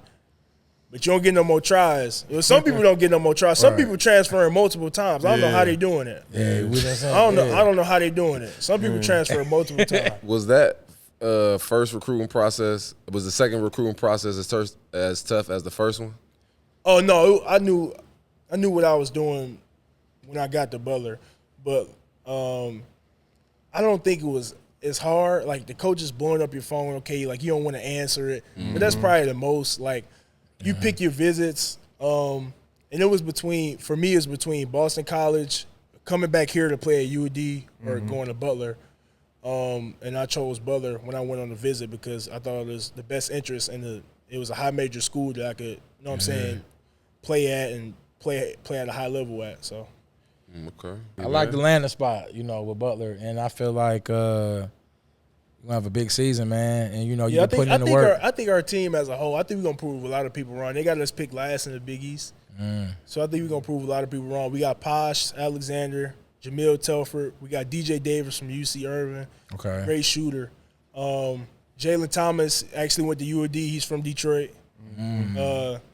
but you don't get no more tries. Some people don't get no more tries. Some people transferring multiple times. I don't know how they doing it. I don't know how they doing it. Some people transfer multiple times. Was that first recruiting process? Was the second recruiting process as tough as the first one? Oh no, I knew what I was doing when I got to Butler, but I don't think it was as hard. Like the coach is blowing up your phone. Okay, like you don't want to answer it, but that's probably the most. Like you pick your visits, and it was between Boston College, coming back here to play at UD or going to Butler. And I chose Butler when I went on the visit because I thought it was the best interest and it was a high major school that I could, what I'm saying, play at and play at a high level at. So, okay. I like the landing spot, with Butler, and I feel like you're gonna have a big season, man. And you've been putting in the work. I think our team as a whole, I think we're gonna prove a lot of people wrong. They got us picked last in the Big East, so I think we're gonna prove a lot of people wrong. We got Posh, Alexander, Jamil Telford. We got DJ Davis from UC Irvin. Okay. Great shooter. Jalen Thomas actually went to UAD. He's from Detroit.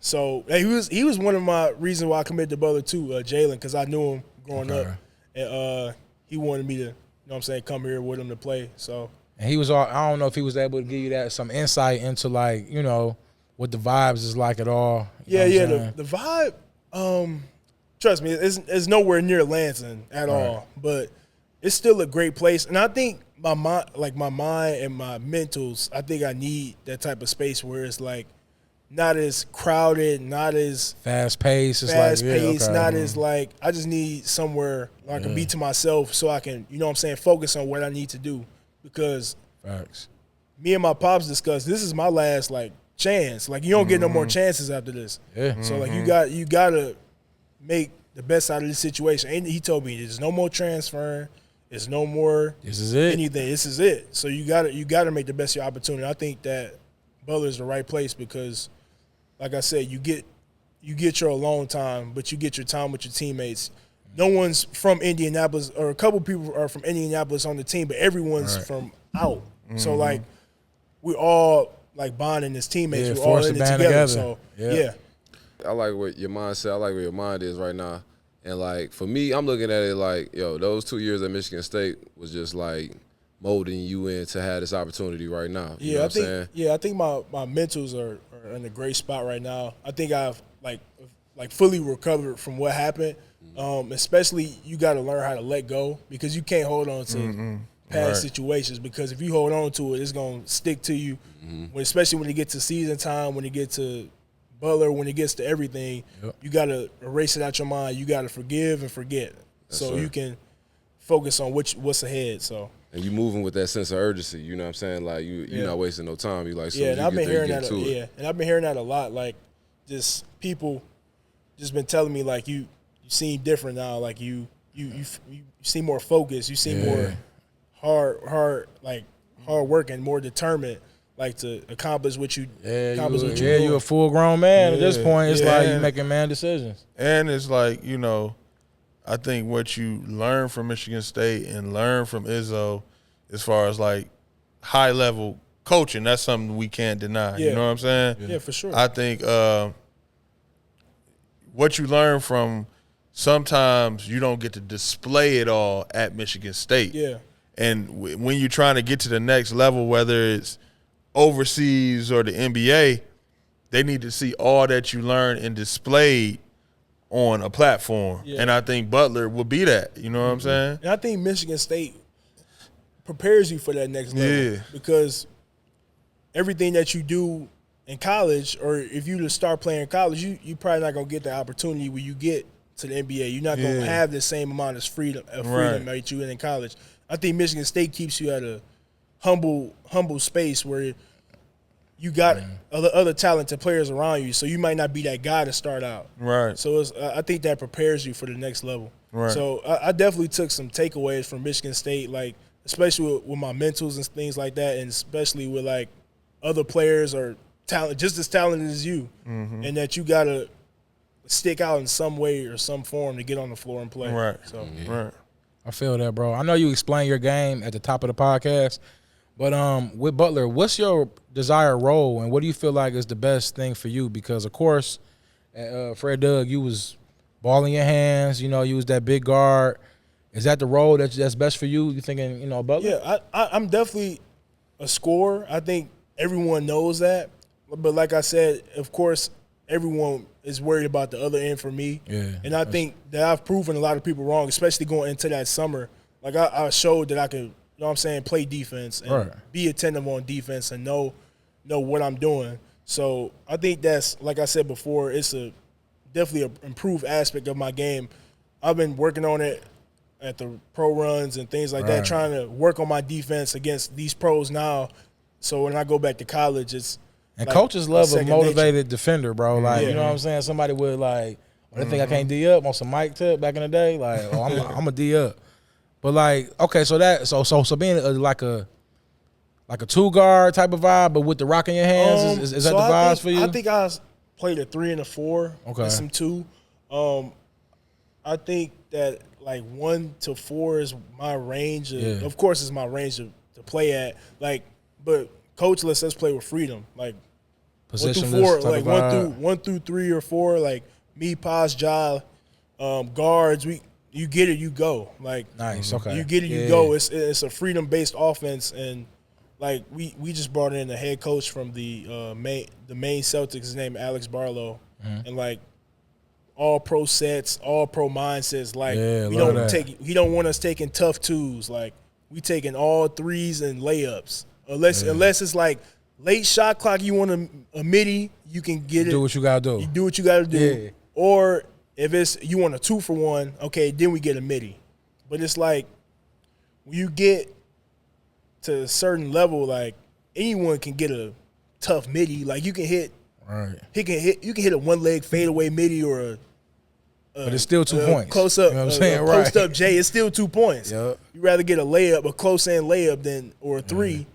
So he was one of my reasons why I committed to Butler too, Jalen, because I knew him growing up. And he wanted me to, come here with him to play. So. And he was all, I don't know if he was able to give you that some insight into like, what the vibes is like at all. The vibe, trust me, it's nowhere near Lansing at all, but it's still a great place. And I think my mind and my mentals, I think I need that type of space where it's like not as crowded, not as fast paced. Not as like, I just need somewhere where I can be to myself so I can, focus on what I need to do. Because me and my pops discussed, this is my last chance. Like you don't get no more chances after this. Yeah. So you gotta make the best out of this situation. And he told me there's no more transferring. There's no more anything. This is it. So you gotta make the best of your opportunity. I think that Butler is the right place because, like I said, you get your alone time, but you get your time with your teammates. No one's from Indianapolis, or a couple people are from Indianapolis on the team, but everyone's from out. So we're all bonding as teammates. We're all in it together. So I like what your mind said. I like where your mind is right now. And for me, I'm looking at it like, those 2 years at Michigan State was just molding you in to have this opportunity right now. You know what I'm saying? I think my mentals are in a great spot right now. I think I've fully recovered from what happened. Especially you got to learn how to let go because you can't hold on to past situations because if you hold on to it, it's going to stick to you, especially when it gets to season time, when it gets to Butler, when it gets to everything, you got to erase it out your mind. You got to forgive and forget you can focus on what's ahead. So. And you moving with that sense of urgency, you know what I'm saying? Like you're not wasting no time. You and I've been hearing that. And I've been hearing that a lot. Like just people just been telling me you seem different now. Like you seem more focused. You seem more hard working, more determined, to accomplish what you accomplish. You're a full grown man at this point. It's like you making man decisions. And it's I think what you learn from Michigan State and learn from Izzo, as far as high level coaching, that's something we can't deny. You know what I'm saying? Yeah, for sure. I think what you learn from sometimes you don't get to display it all at Michigan State. Yeah. And when you're trying to get to the next level, whether it's overseas or the NBA, they need to see all that you learn and displayed on a platform. Yeah. And I think Butler will be that. You know what I'm saying? And I think Michigan State prepares you for that next level. Yeah. Because everything that you do in college, or if you just start playing in college, you probably not going to get the opportunity when you get to the NBA. You're not going to have the same amount of freedom that you in college. I think Michigan State keeps you at a humble space where you got other talented players around you, so you might not be that guy to start out. Right. So I think that prepares you for the next level. Right. So I definitely took some takeaways from Michigan State, like especially with my mentals and things like that, and especially with like other players or talent just as talented as you, and that you gotta stick out in some way or some form to get on the floor and play. Right. So Right. I feel that, bro. I know you explained your game at the top of the podcast, but with Butler, what's your desired role, and what do you feel like is the best thing for you? Because, of course, at Fred Doug, you was ball in your hands. You know, you was that big guard. Is that the role that's best for you? You thinking, Butler? yeah, I'm definitely a scorer. I think everyone knows that. But like I said, of course, everyone is worried about the other end for me. Yeah. And I think that I've proven a lot of people wrong, especially going into that summer. Like I showed that I could, play defense and be attentive on defense and know what I'm doing. So I think that's, like I said before, it's definitely an improved aspect of my game. I've been working on it at the pro runs and things like that, trying to work on my defense against these pros now. So when I go back to college, it's and like coaches love a motivated nature. Defender, bro. Like, you know what I'm saying? Somebody would they think I can't D up on some mic tip back in the day. Like, I'm a D up. But like, okay, so being like a two guard type of vibe, but with the rock in your hands, is that the vibes for you? I think I played a 3 and a 4, okay, some 2. I think that like 1 to 4 is my range. Of course, it's my range to play at. Like, but coach lets us play with freedom. Like 1 through 4, like 1 through 3 or 4. Like me, Paz, Ja, guards. You get it, you go. Like nice, okay. You get it, you go. It's a freedom based offense, and like we just brought in a head coach from the Maine Celtics. His name is Alex Barlow, and like all pro sets, all pro mindsets. Like he don't want us taking tough twos. Like we taking all threes and layups. Unless it's like late shot clock, you want a midi, you can get it. Do what you gotta do. You do what you gotta do. Yeah. Or if it's you want a 2-for-1, okay, then we get a midi. But it's like when you get to a certain level, like anyone can get a tough midi. Like you can hit, you can hit a 1-leg fadeaway midi or a. But it's still 2 points. Close up, you know what I'm saying? Post up J. It's still 2 points. Yep. You rather get a layup, a close end layup or a 3.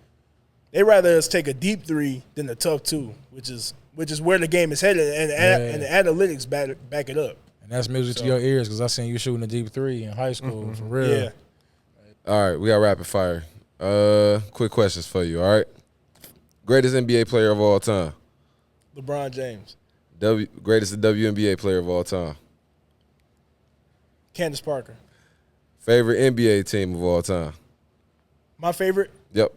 They rather us take a deep 3 than a tough 2, which is where the game is headed, and the analytics back it up. And that's music to your ears, because I seen you shooting a deep 3 in high school, for real. Yeah. All right, we got rapid fire. Quick questions for you, all right? Greatest NBA player of all time. LeBron James. Greatest WNBA player of all time. Candace Parker. Favorite NBA team of all time. My favorite? Yep.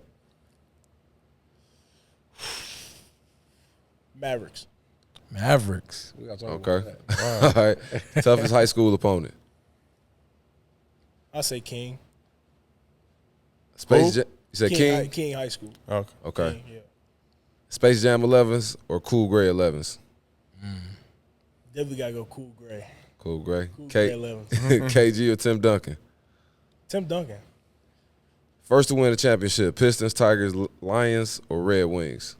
Mavericks. We gotta talk Okay. about that. All right. Toughest high school opponent. I say King. You said King? King High School. Okay. King, yeah. Space Jam 11s or Cool Gray 11s? Definitely gotta go Cool Gray. Cool Gray. Cool Gray 11s. KG or Tim Duncan? Tim Duncan. First to win a championship, Pistons, Tigers, Lions, or Red Wings?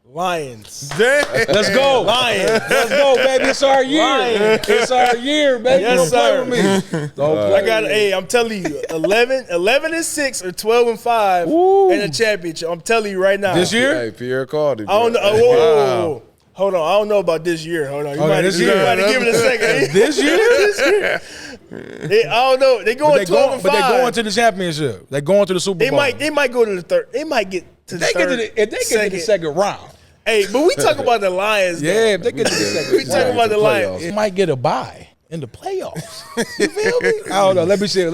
Lions. Let's go. Lions. Let's go, baby. It's our year. Lions. It's our year, baby. Yes, Don't play sir. with me. Don't play I got. with me. Hey, I'm telling you, 11-6 or 12-5 in a championship. I'm telling you right now. This year? Hey, Pierre called it. I don't know. Whoa. Hold on. I don't know about this year. Hold on. You might this you year. might give it a second. This year? I don't know. They going 12-5. But they going to the championship. They going to the Super Bowl. They might go to the third. They might get to the third. If they get to the second round. Hey, but we talk about the Lions. Yeah, though. if they get to the second, We talking about the Lions. it might get a bye in the playoffs. You feel me? I don't know. Let me chill. All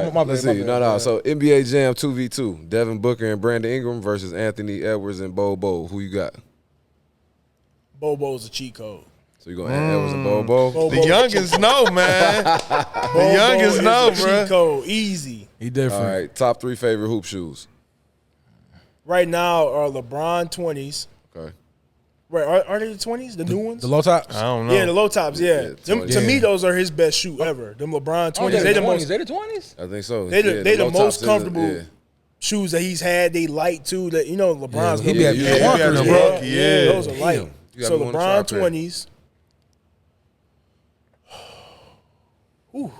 right, My let's bad, see. my bad. No. So NBA Jam 2v2. Devin Booker and Brandon Ingram versus Anthony Edwards and Bobo. Who you got? Bobo's a cheat code. So you going Edwards and Bobo? Bobo's The youngest know, man. The youngest know, cheat bro. code. Easy. He different. All right. Top 3 favorite hoop shoes. Right now are LeBron 20s. Okay. Right, are they the 20s? The new ones? The low tops. I don't know. Yeah, the low tops. Yeah, Yeah, them, 20s. to me, those are his best shoe ever. Them LeBron 20s. Oh, they the most. They the 20s. I think so. They the low most tops is comfortable yeah. shoes that he's had. They light too. That LeBron's. he little- be at yeah, clunkers, yeah, bro. yeah. Yeah. those are light. You got So me on the LeBron tripod. 20s. Ooh.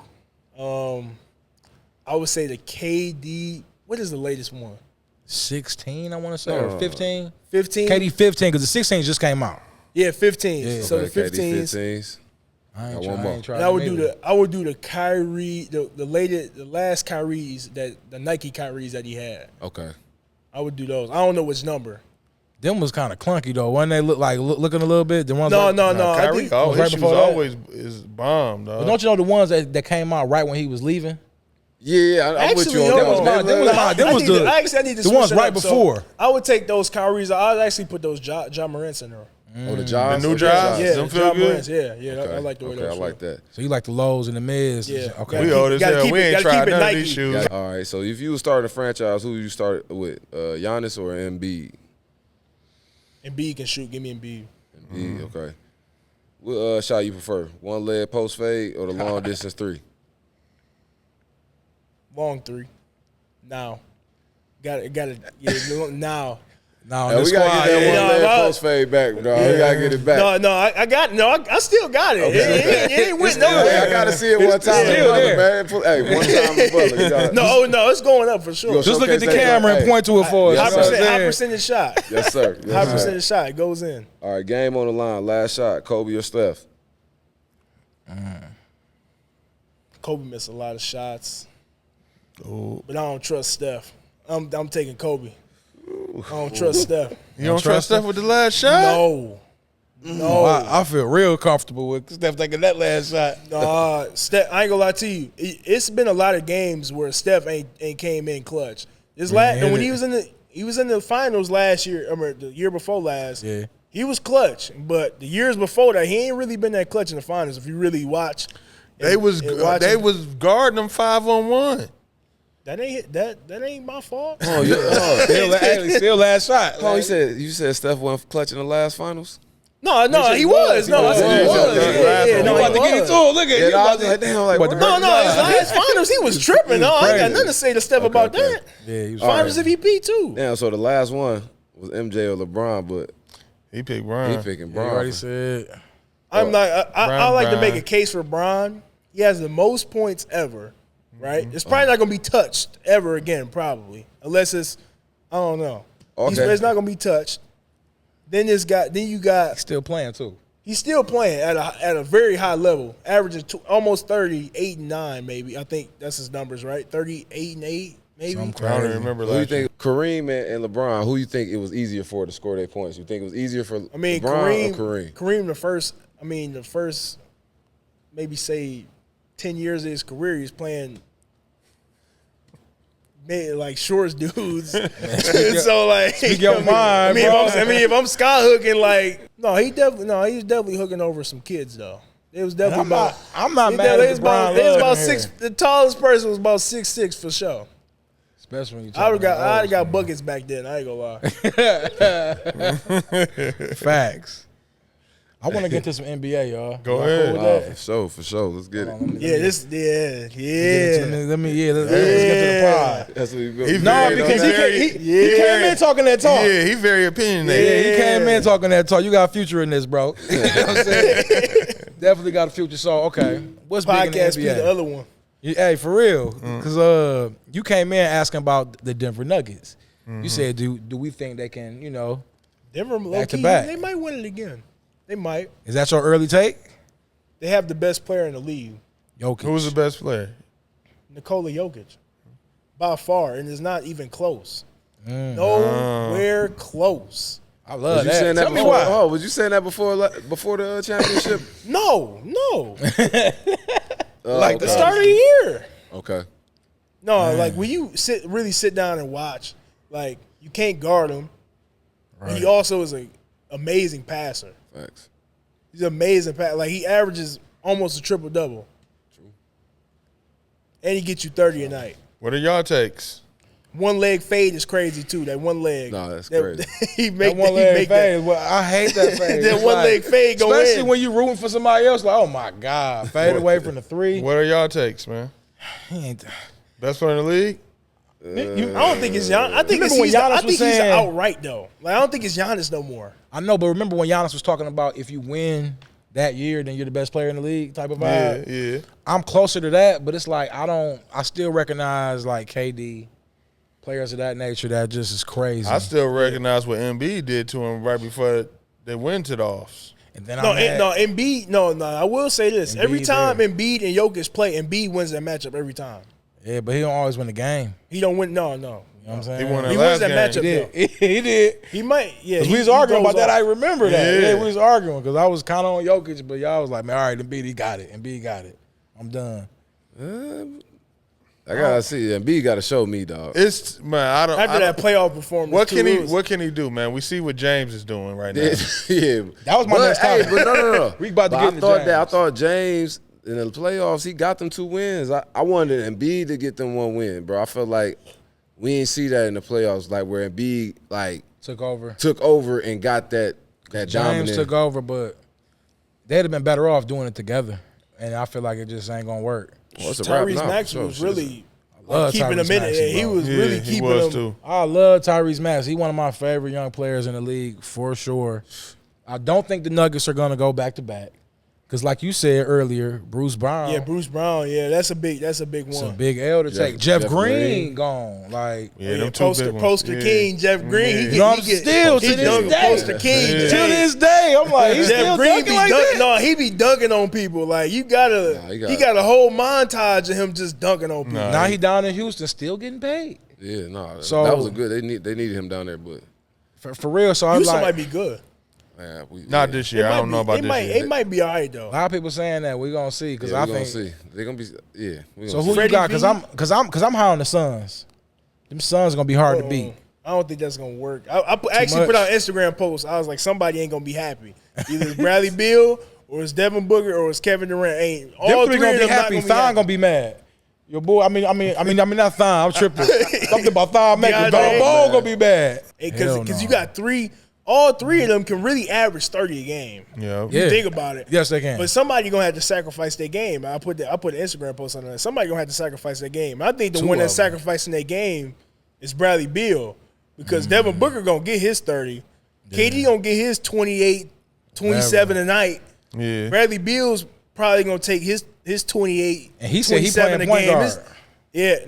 I would say the KD. What is the latest one? 16, I want to say, or 15. 15. KD 15, because the 16 just came out. Yeah, 15. Yeah. So the Okay, KD 15s. 15s. I Got ain't one try, more. I ain't tried And I would them do either. the Kyrie, the last Kyries the Nike Kyries that he had. Okay. I would do those. I don't know which number. Them was kind of clunky though. When they looking a little bit, the ones No, like, no, no. I Kyrie, think, oh, right his shoes before that. always is bomb, dog. But don't you know the ones that came out right when he was leaving? Yeah, I'm with you Actually, on that hold one. on. Them was the- I need to the switch ones it right up. So before. I would take those Kyries. I'd actually put those Ja Morants in there. Oh, the Jaws? The new Okay, Jaws? Yeah, Them feel Ja good? Morants. Yeah. Okay. I like the way Okay, those I like feel. that. So you like the lows and the mids? Yeah. Okay. We old as Gotta hell. keep We it- ain't gotta tried keep it none of Nike. these shoes. All right, so if you were starting a franchise, who you start with? Giannis or Embiid? And B can shoot. Give me Embiid. Embiid, okay. What shot you prefer? One leg post fade or the long distance 3? Long 3. Now. Got it. Yeah, now. Now Hey, in the we gotta squad, get that yeah. one leg post fade back, dog. We gotta get it back. No, I still got it. It ain't went Hey, nowhere. I gotta see it one time, still Butler, there. man. Hey, one time in Butler. You gotta, No, it's going up for sure. Yo, Just look at the Showcase that camera and hey. point to it for us. High You know what I'm High saying? percentage shot. Yes, sir. Yes, High sir. percentage shot. It goes in. All right, game on the line. Last shot, Kobe or Steph? Kobe missed a lot of shots, but I don't trust Steph. I'm taking Kobe. I don't trust Steph. You don't trust Steph with the last shot? No. I feel real comfortable with Steph taking that last shot. Steph. I ain't gonna lie to you. It's been a lot of games where Steph ain't came in clutch. And when he was in the finals last year, or the year before last. Yeah. He was clutch, but the years before that, he ain't really been that clutch in the finals. If you really watch, They was guarding them 5-on-1. that ain't my fault. Oh, yeah. Still last shot. Oh, you said Steph went clutch in the last finals? No, he was. No, I said he was. Yeah, No, no, about he to get was. into it. Look at Yeah, you. I was like, damn, like, About to word. break- No, his last finals, he was tripping. No, I ain't got crazy. nothing to say to Steph about that. Yeah, he was Finals MVP too. Damn, so the last one was MJ or LeBron, but He picked he Brian. picking You Bron. already said. I'm not. I like to make Bron. a case for Bron. He has the most points ever, right? It's probably not gonna be touched ever again, probably, unless it's I don't know. Okay. It's not gonna be touched. Then you got. Still playing too. He's still playing at a very high level, averaging almost 38 and 9, maybe. I think that's his numbers, right? 38 and 8, maybe. Some I don't crazy. even remember Who you last year. think, Kareem and LeBron, who you think it was easier for to score their points? You think it was easier for I mean, LeBron or Kareem? Kareem, the first, maybe say 10 years of his career, he's playing like shorts dudes. So like, Speak your mind, bro. if I'm sky hooking, like, he's definitely hooking over some kids though. It was definitely I'm not it mad was at about, LeBron. it was about love six. here. The tallest person was about 6'6" for sure. Especially when you I'd talking have about got buckets back then. I ain't gonna lie. facts. I want to get to some NBA, y'all. Go Y'all ahead. cool with Oh, that? for sure. Let's get it. Let's Yeah. get to the pod. That's what you go. He No, very- because very- he came in talking that talk. Yeah, he very opinionated. Yeah, he came in talking that talk. You got a future in this, bro. You know what I'm saying? Definitely got a future. So, okay. What's big in the Podcast be NBA? the other one. Hey, for real. Because you came in asking about the Denver Nuggets. You said, do we think they can, Denver, Back to low-key, back. they might win it again. They might. is that your early take? They have the best player in the league, Jokic. Who was the best player? Nikola Jokic, by far, and it's not even close. Nowhere close. I love Was you that. saying that Tell me before? why. Oh, was you saying that before the championship? No. Like the okay. start of the year. Okay. No, like when you really sit down and watch, like you can't guard him. Right. He also is an amazing passer. Facts. He's an amazing passer. Like he averages almost a triple-double. True. And he gets you 30 a night. What are y'all takes? One leg fade is crazy too. That one leg. No, that's crazy. He make that one leg that. fade. Well, I hate that fade. That It's one leg fade go in. Especially when you're rooting for somebody else. Like, oh my God, fade away from the three. What are y'all takes, man? Best player in the league? I don't think it's Giannis. I think Remember it's when Giannis was he's saying- outright though. Like I don't think it's Giannis no more. I know, but remember when Giannis was talking about if you win that year, then you're the best player in the league type of vibe? Yeah. I'm closer to that, but it's like I still recognize like KD, players of that nature that just is crazy. I still recognize what Embiid did to him right before they went to the offs. And then Embiid. No. I will say this: every Embiid time there. Embiid and Jokic play, Embiid wins that matchup every time. Yeah, but he don't always win the game. He don't win. No. You know what I'm saying? He won that He last wins that game. matchup. He though. did. He did. He might. Yeah. We was arguing about that. I off. remember that. Yeah. Yeah, we was arguing because I was kind of on Jokic, but y'all was like, man, all right, Embiid, he got it. Embiid got it. I'm done. I gotta see. Embiid got to show me, dog. It's man. After that playoff performance. What can he do, man? We see what James is doing right now. Yeah, That was my next topic. But no. We about to But get into James. I thought James in the playoffs, he got them 2 wins. I wanted Embiid to get them 1 win, bro. I felt like we didn't see that in the playoffs, like where Embiid like Took over. and got that James dominant. took over, but they'd have been better off doing it together. And I feel like it just ain't gonna work. Well, it's a wrap Tyrese now, Maxey for was sure. really love keeping Tyrese him in Maxey, it. He bro. was really he keeping was him. too. I love Tyrese Maxey. He's one of my favorite young players in the league for sure. I don't think the Nuggets are gonna go back to back. Because like you said earlier, Bruce Brown. Yeah, Bruce Brown. Yeah, that's a big It's a one. big L to take. Jeff Jeff Green Green. gone. Like, Yeah, them two big ones. Poster Yeah. King, Jeff Green. Yeah. He you know, I'm get, still he to this dunk day. Poster King. Yeah. To this day, I'm like, he's Jeff still Green dunking be like dunking. that. No, he be dunking on people. Like you gotta, he got a whole montage of him just dunking on people. Nah. Now he down in Houston, still getting paid. Yeah, no, So- that was a good. They needed him down there, but For real, so I was Houston like, might be good. Not this year. I don't know about this year. It might be all right though. a lot of people saying that we gonna see because yeah, I we gonna think. see. They're gonna be. Yeah. We So gonna who see. you got? V? Because I'm high on the Suns. Them Suns gonna be hard to beat. I don't think that's gonna work. I actually put out an Instagram post. I was like, somebody ain't gonna be happy. Either it's Bradley Beal or it's Devin Booker or it's Kevin Durant. Ain't all Them three three gonna of be them not happy. gonna be Thon happy. gonna be mad. Your boy, I mean, not Thon. I'm tripping. Something about Thon making DeAndre Don Ball Ayton. gonna be bad. Hell Because no. you got three. All three of them can really average 30 a game. Yeah. Yeah. You think about it. Yes, they can. But somebody gonna have to sacrifice their game. I put an Instagram post on that. Somebody gonna have to sacrifice their game. I think the Two one that's of 'em. sacrificing their game is Bradley Beal because Devin Booker gonna get his 30. KD gonna get his 28, 27 a night. Yeah. Bradley Beal's probably gonna take his 28. And he said he 27 playing a point game.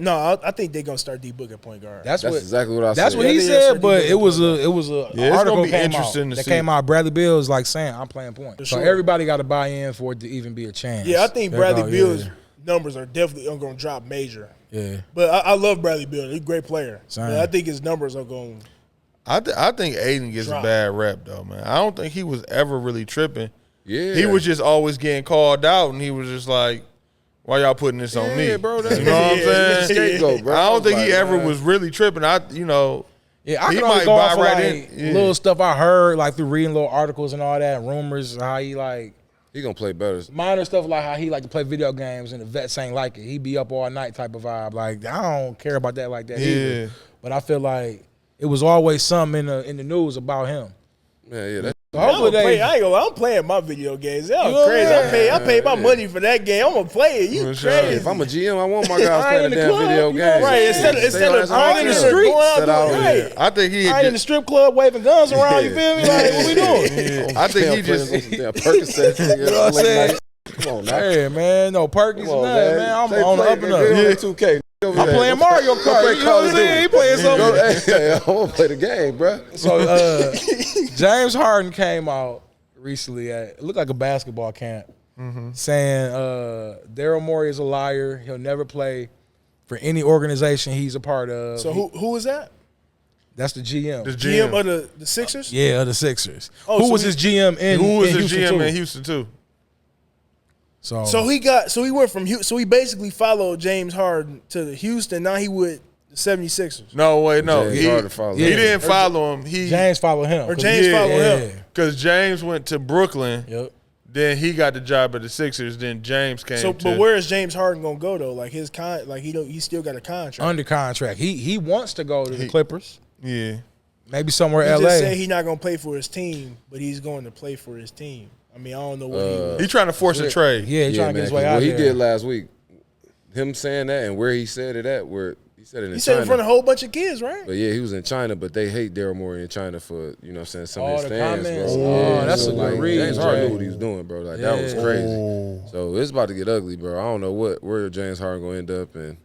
guard. I think they're gonna start D Book at point guard. That's what exactly what I said. That's what Yeah, he they said. said But he it was was a Yeah, it's article gonna be came interesting out to that see. came out. Bradley Beal is like saying I'm playing point. For So sure. everybody got to buy in for it to even be a chance. Yeah, I think They're Bradley like, Beal's yeah. numbers are definitely gonna drop major. Yeah. But I love Bradley Beal. He's a great player. Same. But I think his numbers are going. I think Aiden gets Drop. a bad rep though, man. I don't think he was ever really tripping. Yeah. He was just always getting called out, and he was just like, "Why y'all putting this on me?" Yeah, bro. That's You know what I'm saying? scapegoat, bro. I don't think Like, he ever man. was really tripping. Yeah, I He can only might go buy off of right like in. Yeah. little stuff I heard like through reading little articles and all that, rumors how he like He gonna play better. minor stuff like how he like to play video games and the vets ain't like it. He be up all night type of vibe. Like I don't care about that like that Yeah. either. But I feel like it was always something in the news about him. Yeah. That's So hopefully they. I ain't gonna lie, I'm playing my video games. Y'all Yeah. crazy. I paid my money for that game. I'm gonna play it. You For sure. crazy. If I'm a GM, I want my guys I ain't playing in the the damn club, video you know, games. right, instead of Stay on his going own in the field. street. out Sit out doing here. right. I think he. I ain't in the strip club waving guns around. You feel me? Like what we doing? I think he Damn, just. playing some damn Percocets. You know what I'm saying? Come on, now. Hey man, no Perkins Come and on, that, man. I'm They on the play- up and they up. play 2K. I'm playing Mario Kart. You know what I'm saying? He playing something. Hey, I want to play the game, bro. So James Harden came out recently at it looked like a basketball camp saying Daryl Morey is a liar. He'll never play for any organization he's a part of. So who is that? That's the GM. The GM of the Sixers? Yeah, of the Sixers. Oh, Who so was his GM in Who was in his Houston GM too? in Houston too? So he went from Houston. So he basically followed James Harden to Houston. Now he with the 76ers. No, wait, no. James He Harden followed he him. didn't follow him. James followed him. Or James followed him. Because James went to Brooklyn. Yep. Then he got the job at the Sixers. Then James came. So, to, but where is James Harden gonna go though? Like he still got a contract. Under contract. He wants to go to the Clippers. Yeah. Maybe somewhere He LA. just said he's not gonna play for his team, but he's going to play for his team. I mean, I don't know what he was. He trying to force a trade. Yeah, he's trying to get his way out What he there. did last week, him saying that and where he said it at, where he said it in He said China. in front of a whole bunch of kids, right? But yeah, he was in China, but they hate Daryl Morey in China for, you know what I'm saying, some All of his the fans, comments. bro. Oh, that's so a good read, James Harden Jay. knew what he was doing, bro. Like, that was crazy. So it's about to get ugly, bro. I don't know where James Harden going to end up and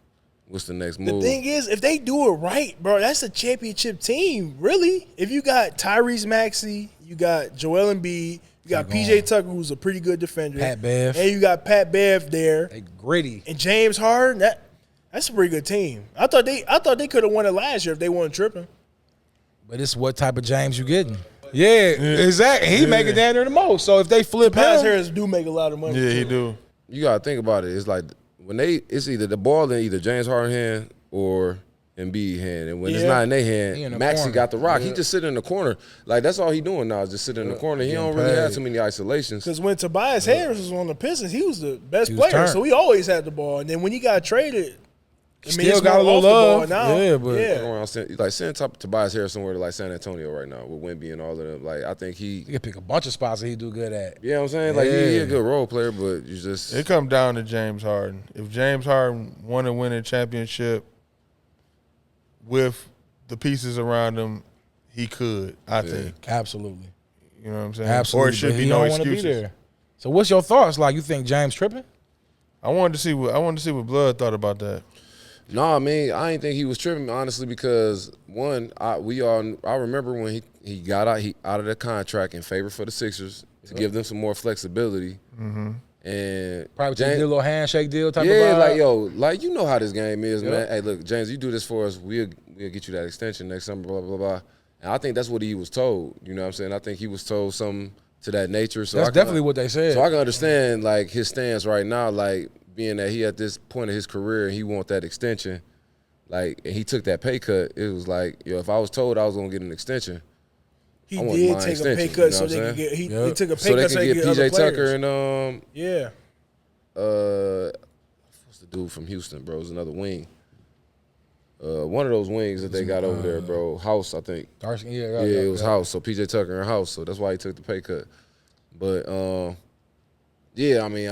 what's the next The move. thing is, if they do it right, bro, that's a championship team, really. If you got Tyrese Maxey, you got Joel Embiid, you got PJ Tucker, who's a pretty good defender. Pat Bev. And you got Pat Bev there. They gritty. And James Harden, that's a pretty good team. I thought they could have won it last year if they weren't tripping. But it's what type of James you getting. Yeah, exactly. He make it down there the most. So if they flip Tobias him, Harris do make a lot of money. Yeah, too. he do. You got to think about it. It's like it's either the ball in either James Harden hand or Embiid hand. And when it's not in their He in hand, the Maxey corner. got the rock. He just sitting in the corner. Like, that's all he doing now is just sitting in the corner. He don't really have too many isolations. Because when Tobias Harris was on the Pistons, he was the best He was player, turned. so he always had the ball. And then when he got traded, still it's got a more little off the love. ball now. Yeah, but Send Tobias Harris somewhere to like San Antonio right now with Wemby and all of them. Like, I think he could pick a bunch of spots that he do good at. you know what I'm saying? Like, he Yeah. a good role player, but you just It come down to James Harden. If James Harden want to win a championship with the pieces around him, he could. I think. Absolutely. You know what I'm saying? Absolutely. Or it should but be he no don't wanna excuses. be there. So what's your thoughts? Like, you think James tripping? I wanted to see what Blood thought about that. No, I mean, I didn't think he was tripping, honestly, because one, I remember when he got out of the contract in favor for the Sixers to give them some more flexibility. Mm-hmm. And Probably did a little handshake deal type of yeah, vibe. like, yo, like, you know how this game is, man. Hey, look, James, you do this for us, we'll get you that extension next summer, blah, blah, blah. And I think that's what he was told. You know what I'm saying? I think he was told something to that nature. So That's definitely what they said. So I can understand, like, his stance right now, like, being that he at this point of his career and he want that extension, like, and he took that pay cut, it was like, yo, if I was told I was going to get an extension, He I want did my take a extension, pay you cut know so what they I'm could get. He Yep. took a pay so they cut so could they get could get PJ other Tucker players. and Yeah. what's the dude from Houston, bro? It's another wing. One of those wings that they got over there, bro. House, I think. Darcy, Yeah, it was House. So PJ Tucker and House. So that's why he took the pay cut. But yeah, I mean,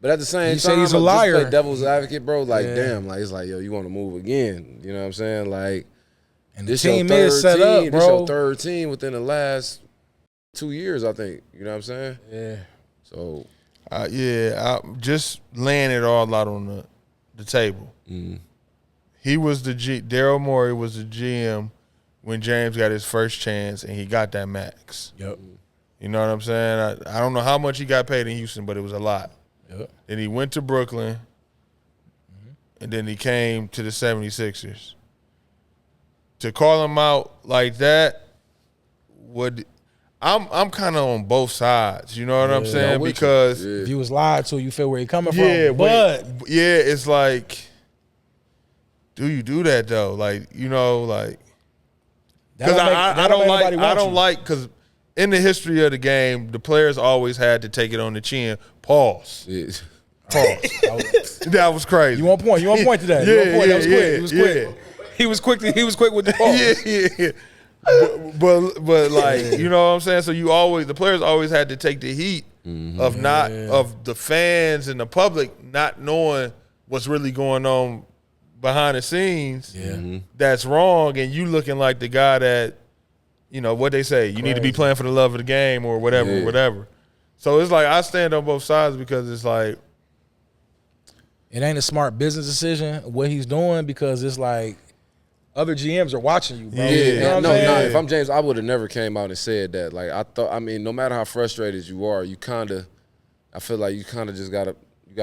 but at the same You time, say he's a just liar. play devil's advocate, bro. Like, damn, like, it's like, yo, you want to move again? You know what I'm saying? Like, and the this team your third is set team. up, This bro. your third team within the last 2 years, I think. You know what I'm saying? Yeah. So I just laying it all out on the table. He was Daryl Morey was the GM when James got his first chance and he got that max. Yep. You know what I'm saying? I don't know how much he got paid in Houston, but it was a lot. Yep. Then he went to Brooklyn, and then he came to the 76ers. To call him out like that I'm kind of on both sides. You know what I'm saying? Because if you was lied to, you feel where he coming yeah, from. But yeah, it's like, do you do that though? Like, you know, like, because I don't like because in the history of the game, the players always had to take it on the chin. Pause. yeah. Pause. That was crazy. You on point? You on point to that? Yeah, You on point? That was yeah, quick. He was quick. He was quick with the pause. Yeah. But like, you know what I'm saying? So the players always had to take the heat of of the fans and the public not knowing what's really going on behind the scenes. Yeah. That's wrong, and you looking like the guy that, you know, what they say, you need to be playing for the love of the game or whatever, whatever. So it's like I stand on both sides because it's like, it ain't a smart business decision what he's doing because it's like other GMs are watching you, bro. Yeah, You know what I'm no, saying? if I'm James, I would have never came out and said that. Like, I mean, no matter how frustrated you are, I feel like you kind of just gotta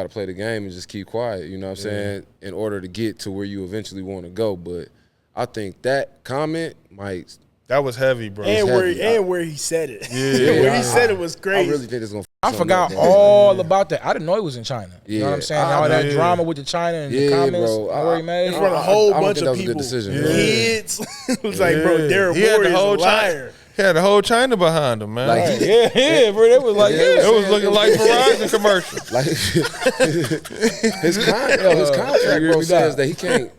play the game and just keep quiet. You know what I'm saying? In order to get to where you eventually want to go. But I think that comment might. That was heavy, bro. And where he said it. Yeah. Where he said it was crazy. I really think it's gonna. I forgot all about that. I didn't know he was in China. You know what I'm saying? All that yeah. drama with the China and the comments where he made. In front of a whole bunch that of was a people. good decision. Kids. It was like, bro, Darren He had Moore the is a whole liar. He had the whole China behind him, man. Like, Yeah, bro. It was like, it was looking like Verizon commercial. Like his contract, bro, says that he can't.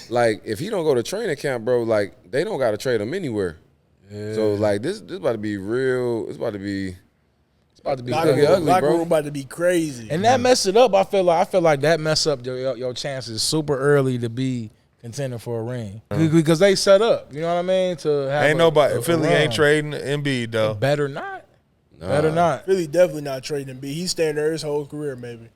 Like, if he don't go to training camp, bro, like they don't got to trade him anywhere. Yeah. So like this about to be real. It's about to be ugly, Locker room bro. about to be crazy. and that messed it up. I feel like that messed up your chances super early to be contending for a ring because they set up. You know what I mean? To have Ain't nobody. Philly run. ain't trading Embiid though. Better not. Nah. Better not. Philly definitely not trading Embiid. He's staying there his whole career, maybe.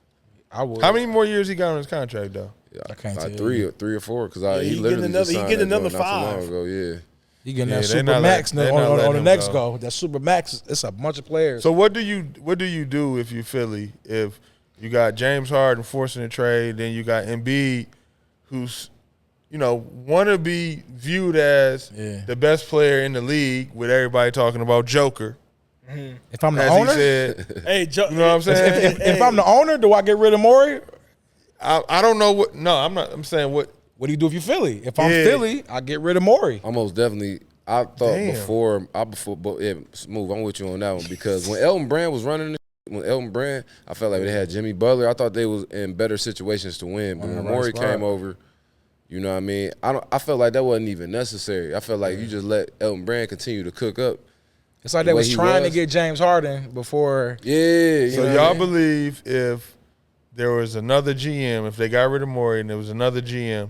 I would. How many more years he got on his contract though? Yeah, I can't like tell you. three or four because he he literally getting just signed he getting that another joint not too long 5. ago. Yeah. You getting Yeah, that they super not max let- they not on letting the him next go. go. That super max. It's a bunch of players. So what do you do if you Philly? If you got James Harden forcing a trade, then you got Embiid, who's want to be viewed as the best player in the league, with everybody talking about Joker. if I'm the As owner, he said, Hey, you know what I'm saying? if I'm the owner, do I get rid of Morey? I don't know what. No, I'm not. I'm saying what. What do you do if you're Philly? If I'm Yeah. Philly, I get rid of Morey. Almost definitely. I thought Damn. Smooth. I'm with you on that one because when Elton Brand was running, I felt like they had Jimmy Butler. I thought they was in better situations to win. But when Morey came over, you know what I mean? I felt like that wasn't even necessary. I felt like you just let Elton Brand continue to cook up. It's like they was trying to get James Harden before. Yeah. So y'all believe if there was another GM, if they got rid of Morey and there was another GM,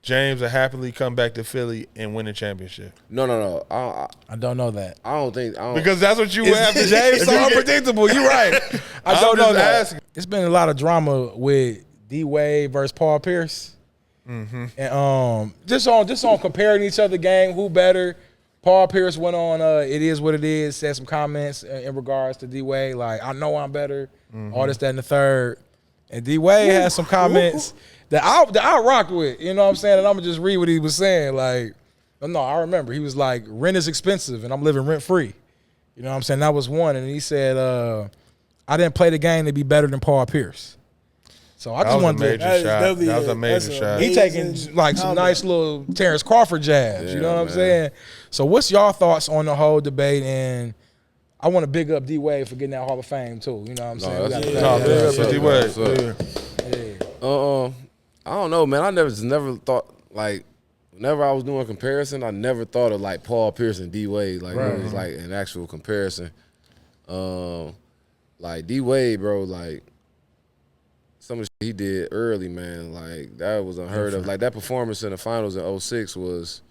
James would happily come back to Philly and win a championship? No. I don't know that. I don't think. Because that's what you would have to. James so unpredictable. You're right. I don't know that. Asking. It's been a lot of drama with D Wade versus Paul Pierce, and just on comparing each other game, who better. Paul Pierce went on It Is What It Is, said some comments in regards to D Wade, like I know I'm better, all this, that, and the third. And D Wade had some comments that I rocked with. You know what I'm saying? And I'm gonna just read what he was saying. Like, no, I remember he was like, rent is expensive, and I'm living rent free. You know what I'm saying? That was one. And he said, I didn't play the game to be better than Paul Pierce. So I just wanted to. That was a major shot. He taking like some nice little Terrence Crawford jabs. You know what I'm saying? So what's y'all thoughts on the whole debate? And I want to big up D Wade for getting that Hall of Fame too. You know what I'm saying? Big up D Wade. I don't know, man. I never thought like. Whenever I was doing a comparison, I never thought of like Paul Pierce and D Wade. Like it was like an actual comparison. Like D Wade, bro. Like some of the shit he did early, man. Like that was unheard of. Like that performance in the finals in 06 was.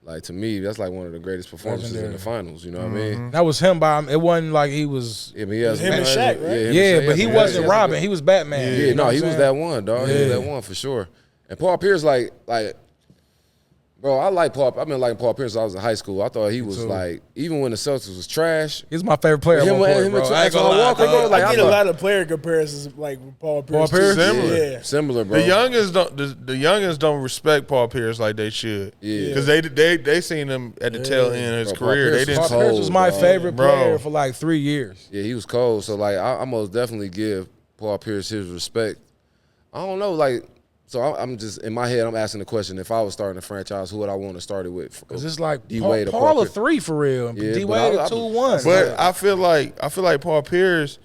Like, to me, that's like one of the greatest performances in the finals. You know what I mean? That was him by him. It wasn't like he was. Yeah, but he has him and Shaq, right? Yeah, but he wasn't Robin. He was Batman. Yeah, you know no, what he I'm was saying? that one, dog. He was that one for sure. And Paul Pierce, like, bro, I like Paul. I've been liking Paul Pierce since I was in high school. I thought he was like, even when the Celtics was trash. He's my favorite player. Him and Walker, bro. Like, I get a lot of player comparisons like with Paul Pierce. Paul Pierce? Similar. Similar, bro. The youngins don't respect Paul Pierce like they should. Yeah. Because they seen him at the tail end of his Bro, career. They didn't. Paul Pierce was my favorite player for like 3 years. Yeah, he was cold. So, like, I most definitely give Paul Pierce his respect. I don't know, like, so I'm just, in my head, I'm asking the question, if I was starting a franchise, who would I want to start it with? Because it's like D-Wade or Paul a Pierce? 3 for real. Yeah, D but Wade a I- 2-1. But I feel like Paul Pierce,